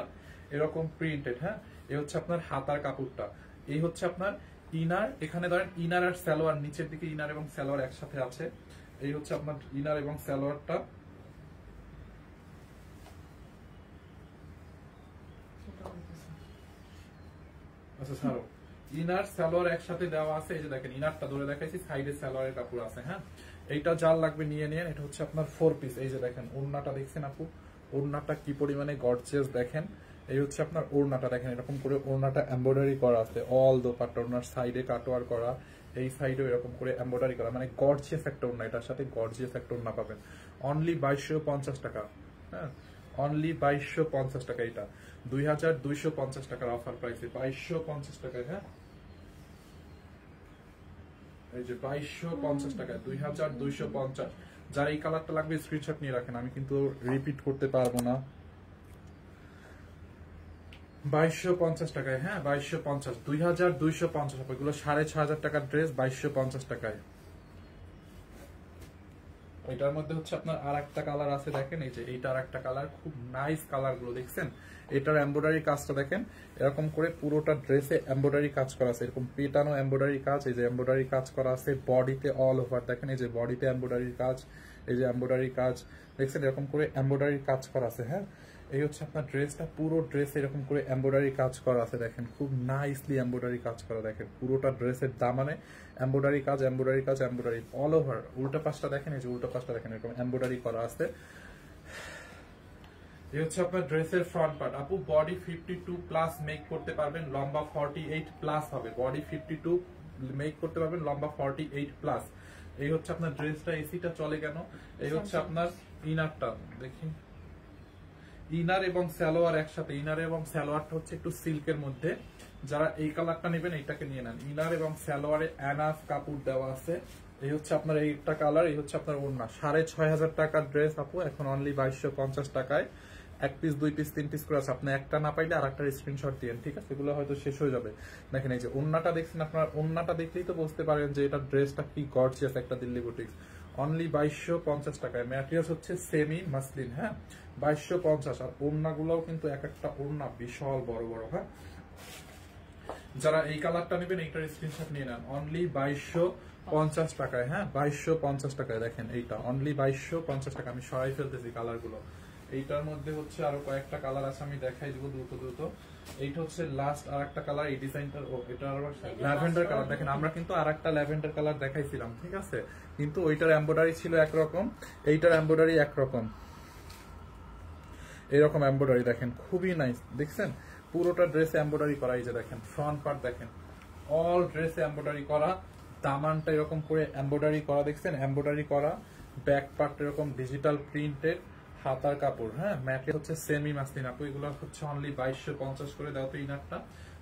এরকম প্রিন্টেড। হ্যাঁ, এই হচ্ছে আপনার হাতার কাপড়টা। এই হচ্ছে আপনার ইনার, এখানে ধরেন ইনার আর সালোয়ার, নিচের দিকে ইনার এবং সালোয়ার একসাথে আছে। এই হচ্ছে আপনার ইনার এবং সালোয়ারটা। আচ্ছা ছাড়ো, ইনার সালোয়ার একসাথে দেওয়া আছে। এই যে দেখেন ইনারটা ধরে দেখাইছি, সাইডে সালোয়ারের কাপড় আছে। হ্যাঁ, এইটা যার লাগবে নিয়ে নিন। এটা হচ্ছে আপনার 4 পিস। এই যে দেখেন ওড়নাটা দেখছেন আপু, ওড়নাটা কি পরিমাণে গর্জিয়াস দেখেন। এই হচ্ছে আপনার ওড়নাটা দেখেন, এরকম করে ওড়নাটা এমব্রয়ডারি করা আছে অল দোপাট্টা, ওড়নার সাইডে কাটওয়ার করা, এই সাইডেও এরকম করে এমব্রয়ডারি করা, মানে গর্জিয়াস একটা ওড়না, এটার সাথে গর্জিয়াস একটা ওড়না পাবেন অনলি 2250 টাকা। হ্যাঁ, অনলি 2250 টাকা। এটা 2250 টাকার অফার প্রাইসে 2250 টাকায়। হ্যাঁ, এই যে 2250 টাকায় 2250। যার এই কালারটা লাগবে স্ক্রিনশট নিয়ে রাখেন, আমি কিন্তু রিপিট করতে পারবো না। 2250 টাকায়। হ্যাঁ, 2250, 2250। এগুলো 6500 টাকার ড্রেস 2250 টাকায়। এটার মধ্যে হচ্ছে আপনার আর একটা কালার আছে দেখেন, এই যে এইটা আর একটা কালার, খুব নাইস কালার গুলো দেখছেন। এটার এমব্রয়ডারি কাজটা দেখেন, এরকম করে পুরোটা ড্রেসে এমব্রয়ডারি কাজ করা আছে, এরকম পেটানো এমব্রয়ডারি কাজ। এই যে এমব্রয়ডারি কাজ করা আছে বডিতে অল ওভার দেখেন, এই যে বডিতে এমব্রয়ডারি কাজ, এই যে এমব্রয়ডারি কাজ দেখছেন, এরকম করে এমব্রয়ডারি কাজ করা আছে। হ্যাঁ, এই হচ্ছে আপনার ড্রেসটা, পুরো ড্রেস এরকম করে এমব্রয়ডারি কাজ করা আছে দেখেন, খুব নাইসলি এমব্রয়ডারি কাজ করা দেখেন। পুরোটা ড্রেসের দামানে এমব্রয়ডারি কাজ, এমব্রয়ডারি কাজ, এমব্রয়ডারি অল ওভার। উল্টা পাশটা দেখেন, এই যে উল্টা পাশটা দেখেন, এরকম এমব্রয়ডারি করা আছে। এই হচ্ছে আপনার ড্রেসের ফ্রন্ট পার্ট। আপু বডি 52 প্লাস মেক করতে পারবেন, লম্বা 48 প্লাস হবে। বডি 52 মেক করতে পারবেন, লম্বা 48 প্লাস। এই হচ্ছে আপনার ড্রেসটা। এসিটা চলে কেন? এই হচ্ছে আপনার ইনারটা দেখি, ইনার এবং সালোয়ার একসাথে। ইনার এবং সালোয়ারটা হচ্ছে একটু সিল্কের মধ্যে। যারা এই কালারটা নেবেন এইটাকে নিয়ে নেন। ইনার এবং সালোয়ারে এনাফ কাপড় দেওয়া আছে। এই হচ্ছে আপনার এইটা কালার, এই হচ্ছে আপনার ওড়না। 6500 টাকার ড্রেস আপু এখন অনলি 2250 টাকায়। 1 পিস 2 পিস 3 পিস করে আছে, আপনি একটা না পাইলে আর একটা স্ক্রিনশট দিন, ঠিক আছে? এগুলো হয়তো শেষ হয়ে যাবে। দেখেন এই যে ওড়নাটা দেখছেন, আপনার ওড়নাটা দেখলেই তো বুঝতে পারেন যে এটা ড্রেসটা কি গর্জিয়াস একটা দিল্লি বুটিক্স। অনলি 2250 টাকায়। ম্যাটেরিয়ালস হচ্ছে সেমি মাসলিন। হ্যাঁ, 2250। আর ওড়নাগুলোও কিন্তু এক একটা ওড়না বিশাল বড় বড়। হ্যাঁ, যারা এই কালারটা নেবেন এইটার স্ক্রিনশট নিয়ে নেন অনলি 2250 টাকায়। হ্যাঁ, 2250 টাকায়। দেখেন এইটা অনলি 2250 টাকা। আমি সরাই ফেলতেছি কালার গুলো। এইটার মধ্যে হচ্ছে আরো কয়েকটা কালার আছে, আমি দেখাই দিব দ্রুত দ্রুত। এইটা হচ্ছে লাস্ট আর একটা কালার, এই ডিজাইনটা। ও এটা আবার ল্যাভেন্ডার কালার। দেখেন আমরা কিন্তু আর একটা ল্যাভেন্ডার কালার দেখাইছিলাম, ঠিক আছে? কিন্তু ওইটার এমব্রয়ডারি ছিল একরকম, এইটার এমব্রয়ডারি একরকম। এরকম এমব্রয়ডারি দেখেন, খুবই নাইস দেখছেন। পুরোটা ড্রেসে এমব্রয়ডারি করা। এই যে দেখেন ফ্রন্ট পার্ট দেখেন, অল ড্রেসে এমব্রয়ডারি করা। দামানটা এরকম করে এমব্রয়ডারি করা দেখছেন, এমব্রয়ডারি করা। ব্যাক পার্ট এরকম ডিজিটাল প্রিন্টেড, হাতার কাপড়। হ্যাঁ, ম্যাটে হচ্ছে সেমি মাসলিন আপু। এগুলো হচ্ছে অনলি 2250 করে। দাও তো ইনারটা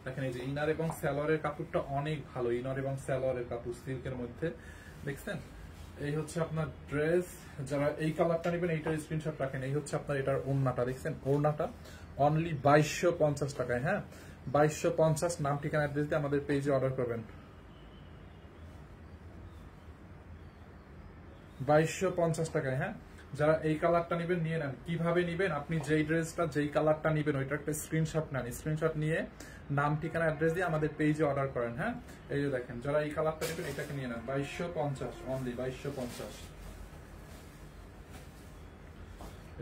দেখেন। এই যে ইনার এবং সালোয়ারের কাপড়টা অনেক ভালো, ইনার এবং সালোয়ারের কাপড় সিল্কের মধ্যে দেখছেন। এই হচ্ছে আপনার ড্রেস। যারা এই কালারটা নেবেন এইটার স্ক্রিনশট রাখেন। এই হচ্ছে আপনার এটার ওড়নাটা দেখছেন, ওড়নাটা অনলি 2250 টাকায়। হ্যাঁ, 2250। নাম ঠিকানা অ্যাড্রেস দিয়ে আমাদের পেজে অর্ডার করবেন। 2250 টাকায়। হ্যাঁ, যারা এই কালারটা নেবেন নিয়ে নেন। কিভাবে নেবেন? আপনি যেই ড্রেসটা যেই কালারটা নেবেন ওইটা একটা স্ক্রিনশট নেন, স্ক্রিনশট নিয়ে নাম ঠিকানা অ্যাড্রেস দিয়ে আমাদের পেজে অর্ডার করেন। হ্যাঁ, এই যে দেখেন, যারা এই কালারটা নেবেন এটাকে নিয়ে নেন 2250, অনলি 2250।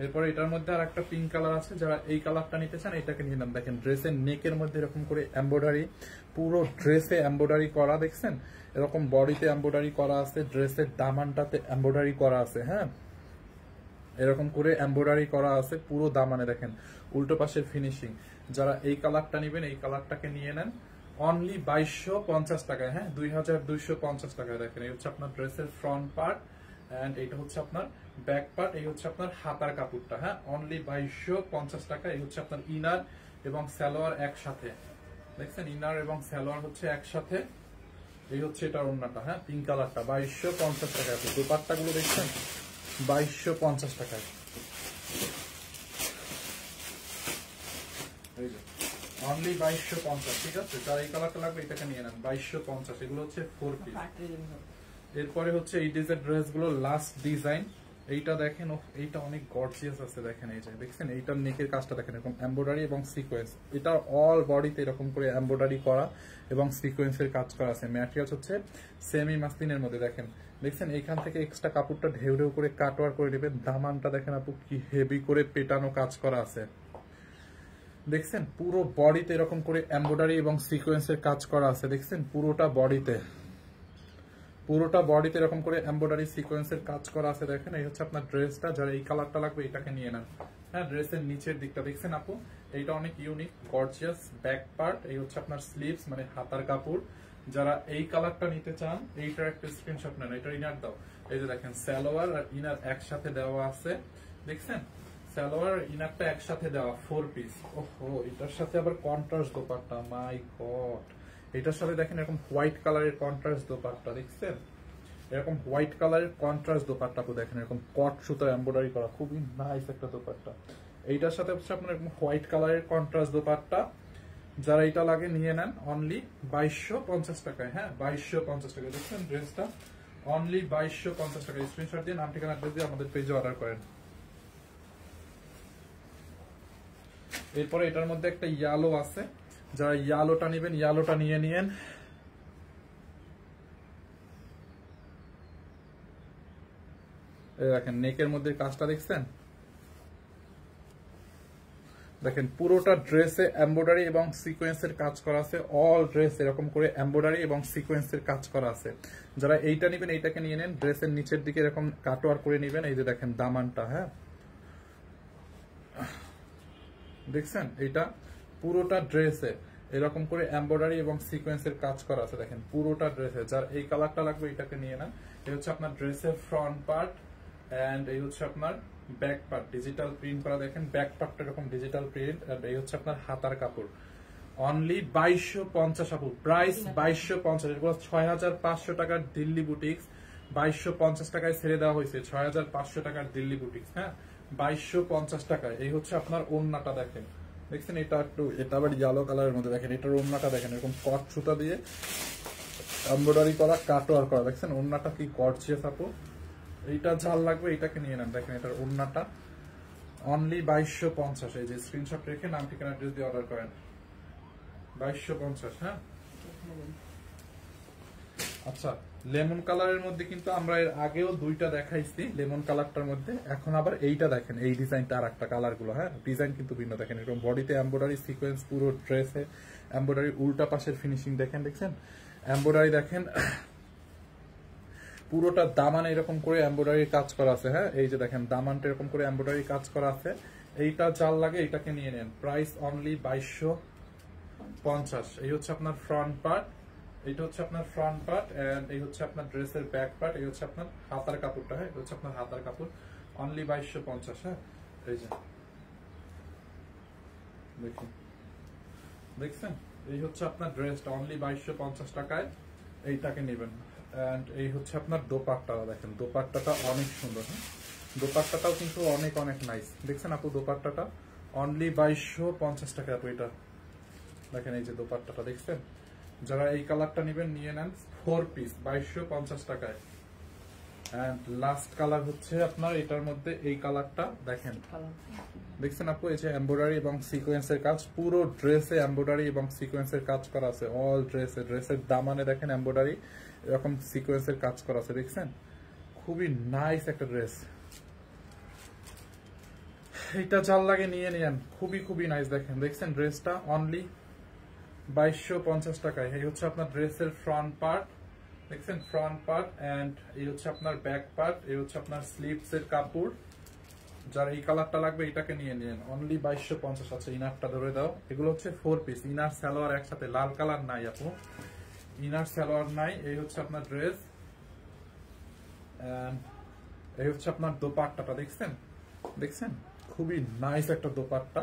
এরপরে এটার মধ্যে আর একটা পিঙ্ক কালার আছে, যারা এই কালারটা নিতে চান এটাকে নিয়ে নেন। দেখেন ড্রেসের নেকের মধ্যে এরকম করে এমব্রয়ডারি, পুরো ড্রেসে এমব্রয়ডারি করা দেখছেন। এরকম বডিতে এমব্রয়ডারি করা আছে, ড্রেসের দামানটাতে এমব্রয়ডারি করা আছে। হ্যাঁ, এরকম করে এমব্রয়ডারি করা আছে পুরো দামানে। দেখেন উল্টো পাশের ফিনিশিং। যারা এই কালারটা নেবেন এই কালারটাকে নিয়ে নেন অনলি 2250 টাকায়। হ্যাঁ, 2250 টাকায়। দেখেন এই হচ্ছে আপনার ড্রেসের ফ্রন্ট পার্ট এন্ড এটা হচ্ছে আপনার ব্যাক পার্ট। এই হচ্ছে আপনার হাতার কাপড়টা। হ্যাঁ, অনলি 2250 টাকা। এই হচ্ছে আপনার ইনার এবং সালোয়ার একসাথে দেখছেন, ইনার এবং সালোয়ার হচ্ছে একসাথে। এই হচ্ছে এটা ওড়নাটা। হ্যাঁ, পিঙ্ক কালারটা 2250 টাকায়। দোপাট্টা গুলো দেখছেন 2250 টাকায়। অনলি 2250, ঠিক আছে? যারা এই কালারটা লাগবে এটাকে নিয়ে নেন 2250। এগুলো হচ্ছে 4 পিস। এরপরে হচ্ছে এই ড্রেস গুলো লাস্ট ডিজাইন। এইটা দেখেন, এইটা অনেক গর্জিয়াস আছে। দেখেন এই যে দেখছেন, এইটার নেকের কাজটা দেখেন, এরকম এমব্রয়ডারি এবং সিকোয়েন্স। এটা অল বডিতে এরকম করে এমব্রয়ডারি করা এবং সিকোয়েন্সের কাজ করা আছে। ম্যাটেরিয়ালস হচ্ছে সেমি মাসলিনের মধ্যে। দেখেন দেখছেন, এইখান থেকে এক্সট্রা কাপড়টা ঢেউ ঢেউ করে কাটওয়ার করে নেবেন। দামানটা দেখেন আপু কি হেভি করে পেটানো কাজ করা আছে দেখছেন। পুরো বডিতে এরকম করে এমব্রয়ডারি এবং সিকোয়েন্সের কাজ করা আছে দেখছেন, পুরোটা বডিতে পুরোটা বডিতে এরকম করে এমব্রয়ডারি সিকোয়েন্সের কাজ করা আছে দেখেন। এই হচ্ছে আপনার ড্রেসটা, যারা এই কালারটা লাগবে এটাকে নিয়ে নেন। হ্যাঁ, ড্রেসের নিচের দিকটা দেখছেন আপু, এইটা অনেক ইউনিক গর্জিয়াস। ব্যাক পার্ট, এই হচ্ছে আপনার স্লিভস মানে হাতার কাপড়। যারা এই কালারটা নিতে চান এইটার একটা স্ক্রিনশট নেন। এটা ইনার দাও, এই যে দেখেন সালোয়ার আর ইনার একসাথে দেওয়া আছে, দেখছেন সালোয়ার ইনারটা একসাথে দেওয়া 4 পিস। ওহো, এটার সাথে আবার কন্ট্রাস্ট দোপাট্টা, মাই গড। এটার সাথে দেখেন এরকম হোয়াইট কালারের কন্ট্রাস্ট দোপাট্টা, দেখছেন এরকম হোয়াইট কালারের কন্ট্রাস্ট দোপাট্টা তো দেখেন এরকম কট সুতার এমব্রয়ডারি করা, খুবই নাইস একটা দোপাট্টা। এইটার সাথে হচ্ছে আপনার এরকম হোয়াইট কালারের কন্ট্রাস্ট দোপাট্টা। যারা এটা লাগে নিয়ে নেন অনলি 2250 টাকায়। হ্যাঁ, 2250 টাকায়, দেখছেন ড্রেসটা অনলি 2250 টাকায়। স্ক্রিনশট দিয়ে নাম ঠিকানা অ্যাড্রেস দিয়ে আমাদের পেজে অর্ডার করেন। এরপরে এটার মধ্যে একটা ইয়ালো আছে, যারা ইয়ালোটা নেবেন ইয়ালোটা নিয়ে নিয়েন। দেখেন নেকের মধ্যে কাজটা দেখছেন, দেখেন পুরোটা ড্রেসে এমব্রয়ডারি এবং সিকোয়েন্সের কাজ করা আছে। অল ড্রেস এরকম করে এমব্রয়ডারি এবং সিকোয়েন্সের কাজ করা আছে। যারা এইটা নেবেন এইটাকে নিয়ে নেন। ড্রেসের নিচের দিকে এরকম কাটওয়ার করে নেবেন। এই যে দেখেন দামানটা, হ্যাঁ দেখছেন, এটা পুরোটা ড্রেসে এরকম করে এমব্রয়ডারি এবং সিকোয়েন্সের কাজ করা আছে। দেখেন পুরোটা ড্রেসে, যার এই কালারটা লাগবে এটাকে নিয়ে নেন। এই হচ্ছে আপনার ড্রেসের ফ্রন্ট পার্ট এন্ড এই হচ্ছে আপনার ব্যাক পার্ট, ডিজিটাল প্রিন্ট করা। দেখেন ব্যাক পার্টটা এরকম ডিজিটাল প্রিন্ট। এন্ড এই হচ্ছে আপনার হাতার কাপড়। অনলি 2250 আপু, প্রাইস 2250। এগুলো 6500 টাকার দিল্লি বুটিক্স, 2250 টাকায় ছেড়ে দেওয়া হয়েছে। 6500 টাকার দিল্লি বুটিক্স, হ্যাঁ 2250 টাকায়। এই হচ্ছে আপনার ওড়নাটা দেখেন, দেখছেন এটা একটু, এটা আবার ইয়েলো কালারের মধ্যে। দেখেন এটার ওড়নাটা দেখেন এরকম কট সুতা দিয়ে এমব্রয়ডারি করা, কাটওয়ার করা, দেখছেন ওড়নাটা কি গর্জিয়াস আপু। এইটা ঝাল লাগবে এটাকে নিয়ে নেন। দেখেন এটার ওড়নাটা অনলি 2250। এই যে স্ক্রিনশট রেখে নাম ঠিকানা অ্যাড্রেস দিয়ে অর্ডার করেন। 2250। হ্যাঁ, আচ্ছা লেমন কালারের মধ্যে কিন্তু আমরা এর আগেও দুইটা দেখাইছি লেমন কালারটার মধ্যে। এখন আবার এইটা দেখেন, এই ডিজাইনটা আর একটা কালার গুলো, হ্যাঁ ডিজাইন কিন্তু ভিন্ন। দেখেন এরকম বডিতে এমব্রয়ডারি সিকোয়েন্স, পুরো ড্রেসে এমব্রয়ডারি, উল্টা পাশের ফিনিশিং দেখেন, দেখছেন এমব্রয়ডারি দেখেন পুরোটা দামান এরকম করে এমব্রয়ডারি কাজ করা আছে। হ্যাঁ, এই যে দেখেন দামানটা এরকম করে এমব্রয়ডারি কাজ করা আছে। এইটা জাল লাগে এটাকে নিয়ে নেন। Price only 2250। এই হচ্ছে আপনার ফ্রন্ট পার্ট, এইটা হচ্ছে আপনার ফ্রন্ট পার্ট এন্ড এই হচ্ছে আপনার ড্রেসের ব্যাক পার্ট। এই হচ্ছে আপনার হাতার কাপড়টা, হ্যাঁ এটা হচ্ছে আপনার হাতার কাপড়। অনলি 2250। হ্যাঁ, এই যে দেখুন, দেখছেন এই হচ্ছে আপনার ড্রেসটা অনলি 2250 টাকায়। এইটাকে নেবেন। এন্ড এই হচ্ছে আপনার দোপাট্টা, দেখেন দোপাট্টাটা অনেক সুন্দর। হ্যাঁ, দোপাট্টাটাও কিন্তু অনেক অনেক নাইস। দেখছেন আপু দোপাট্টাটা অনলি 2250 টাকা আপু। এটা দেখেন এই যে দোপাট্টাটা দেখছেন, যারা এই কালারটা নেবেন নিয়ে নেন 4 পিস 2250 টাকায়। এন্ড লাস্ট কালার হচ্ছে আপনার এটার মধ্যে এই কালারটা দেখেন, দেখছেন আপু এই যে এমব্রয়ডারি এবং সিকোয়েন্সের কাজ, পুরো ড্রেসে এমব্রয়ডারি এবং সিকোয়েন্সের কাজ করা আছে। অল ড্রেসে, ড্রেসের দামানে দেখেন এমব্রয়ডারি এরকম সিকোয়েন্সের কাজ করা আছে, দেখছেন খুবই নাইস একটা ড্রেস। এটা জাল লাগে নিয়ে নেন, খুবই খুবই নাইস। দেখেন দেখছেন ড্রেসটা অনলি 2250 টাকায়। এই হচ্ছে আপনার ড্রেসের ফ্রন্ট পার্ট, দেখছেন ফ্রন্ট পার্ট এন্ড এই হচ্ছে আপনার ব্যাক পার্ট। এই হচ্ছে আপনার স্লিভস এর কাপড়। যার এই কালারটা লাগবে এটাকে নিয়ে নেন অনলি 2250। আছে ইনারটা ধরে দাও। এগুলো হচ্ছে 4 পিস, ইনার সালোয়ার একসাথে। লাল কালার নাই আপু, ইনার সালোয়ার নাই। এই হচ্ছে আপনার ড্রেস এন্ড এই হচ্ছে আপনার দোপাট্টাটা, দেখছেন দেখছেন খুবই নাইস একটা দোপাট্টা।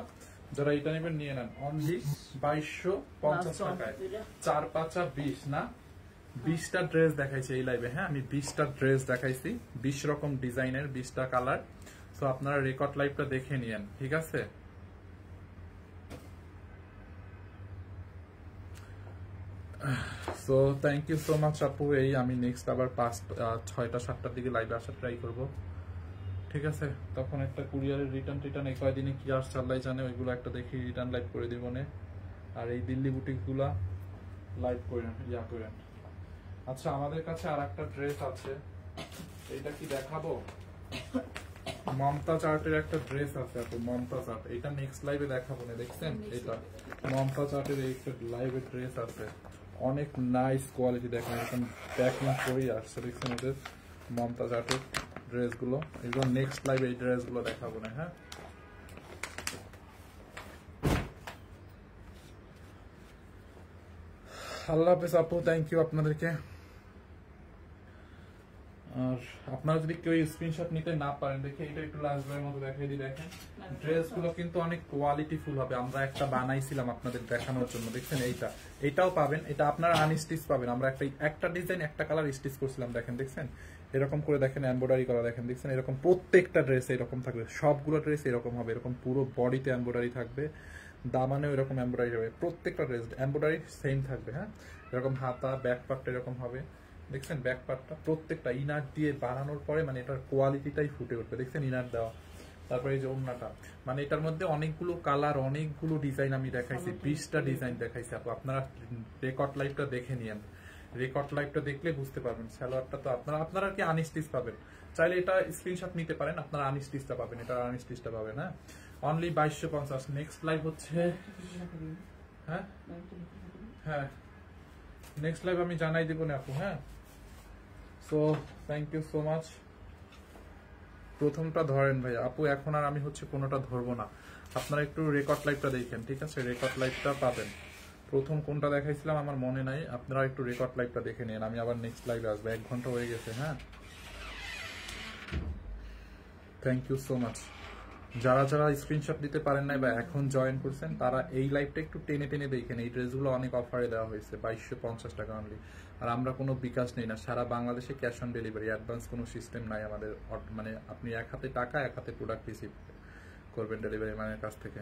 যারা এটা নেবেন নিয়ে নেন অনলি 2250 টাকায়। 4 5 20 না, 20টা ড্রেস দেখাইছি এই লাইভে। হ্যাঁ, আমি 20টা ড্রেস দেখাইছি, 20 রকম ডিজাইনের, 20টা কালার। সো আপনারা রেকর্ড লাইভটা দেখে নিয়েন, ঠিক আছে। So thank you so much আপু। এই আমি নেক্সট আবার 6টা 7টার দিকে লাইভে আসার ট্রাই করব, ঠিক আছে। তখন একটা কুরিয়ারের রিটার্ন এই কয়দিনে কি আসছে আল্লাহ জানে, ওইগুলো একটা দেখি রিটার্ন লাইভ করে দিব না। আর এই দিল্লি বুটিক গুলা লাইভ করেন, ইয়া করেন। আচ্ছা আমাদের কাছে আর একটা ড্রেস আছে, এইটা কি দেখাবো? মমতাজ আর্টের একটা ড্রেস আছে আপু, মমতাজ আর্ট। এটা নেক্সট লাইভে দেখাবো না, দেখছেন এটা মমতাজ আর্টের এই একটা লাইভে ড্রেস আছে, অনেক নাইস কোয়ালিটি, দেখেন এরকম প্যাকিং করেই আসছে, দেখছেন এদের মমতাজ আর্টের ড্রেসগুলো। এগুলো নেক্সট লাইভ এই ড্রেসগুলো দেখাবো না। হ্যাঁ, আল্লাহ হাফেজ আপু, থ্যাংক ইউ আপনাদেরকে। আর আপনারা যদি কেউ স্ক্রিনশট নিতে না পারেন, দেখে এটা একটু লাস্ট বারের মতো দেখাই দিই। দেখেন ড্রেসগুলো কিন্তু অনেক কোয়ালিটিফুল হবে। আমরা একটা বানাইছিলাম আপনাদের দেখানোর জন্য, দেখছেন এইটাও পাবেন, এটা আপনারা আনস্টিচ পাবেন। আমরা একটা ডিজাইন একটা কালার স্টিচ করছিলাম, দেখেন দেখছেন এরকম করে, দেখেন এমব্রয়ডারি করা, দেখেন দেখছেন এরকম প্রত্যেকটা ড্রেস এরকম থাকবে, সবগুলো ড্রেস এরকম হবে, এরকম পুরো বডিতে এমব্রয়ডারি থাকবে, দামানেও এরকম এমব্রয়ডারি হবে, প্রত্যেকটা ড্রেস এমব্রয়ডারি সেম থাকবে। হ্যাঁ, এরকম হাতা ব্যাক পার্টটা এরকম হবে, দেখছেন ব্যাক পার্টটা প্রত্যেকটা ইনার দিয়ে বানানোর পরে মানে এটার কোয়ালিটিটাই ফুটে উঠবে, দেখছেন ইনার দেওয়া। তারপরে এই যে ওড়নাটা, মানে এটার মধ্যে অনেকগুলো কালার অনেকগুলো ডিজাইন আমি দেখাইছি, 20টা ডিজাইন দেখাইছি। আপনারা রেকর্ড লাইভটা দেখে নিয়েন, রেকর্ড লাইভটা দেখলে বুঝতে পারবেন। সালোয়ারটা তো আপনারা কি আনস্টিচ পাবেন, চাইলে এটা স্ক্রিনশট নিতে পারেন, আপনারা আনস্টিচটা পাবেন, এটা আনস্টিচটা পাবেন। হ্যাঁ, অনলি 2250। নেক্সট লাইভ হচ্ছে, হ্যাঁ হ্যাঁ নেক্সট লাইভ আমি জানাই দেবো না আপু। হ্যাঁ, so thank you so much. প্রথমটা ধরেন ভাই আপু, এখন আর আমি হচ্ছে কোনোটা ধরবো না, আপনারা একটু রেকর্ড লাইভটা দেখেন, ঠিক আছে? রেকর্ড লাইভটা পাবেন। প্রথম কোনটা দেখাইছিলাম আমার মনে নাই, আপনারা একটু রেকর্ড লাইভটা দেখে নিন, আমি আবার নেক্সট লাইভে আসবো, 1 ঘন্টা হয়ে গেছে। হ্যাঁ, থ্যাংক ইউ সো মাচ। যারা যারা স্ক্রিনশট দিতে পারেন নাই বা এখন জয়েন করছেন, তারা এই লাইভটা একটু টেনে টেনে দেখেন। এই ড্রেসগুলো অনেক অফারে দেওয়া হয়েছে, 2250 টাকা অনলি। আর আমরা কোনো বিকাশ নেই না, সারা বাংলাদেশে ক্যাশ অন ডেলিভারি, অ্যাডভান্স কোনো সিস্টেম নাই আমাদের। মানে আপনি এক হাতে টাকা এক হাতে প্রোডাক্ট রিসিভ করবেন ডেলিভারি ম্যানের কাছ থেকে।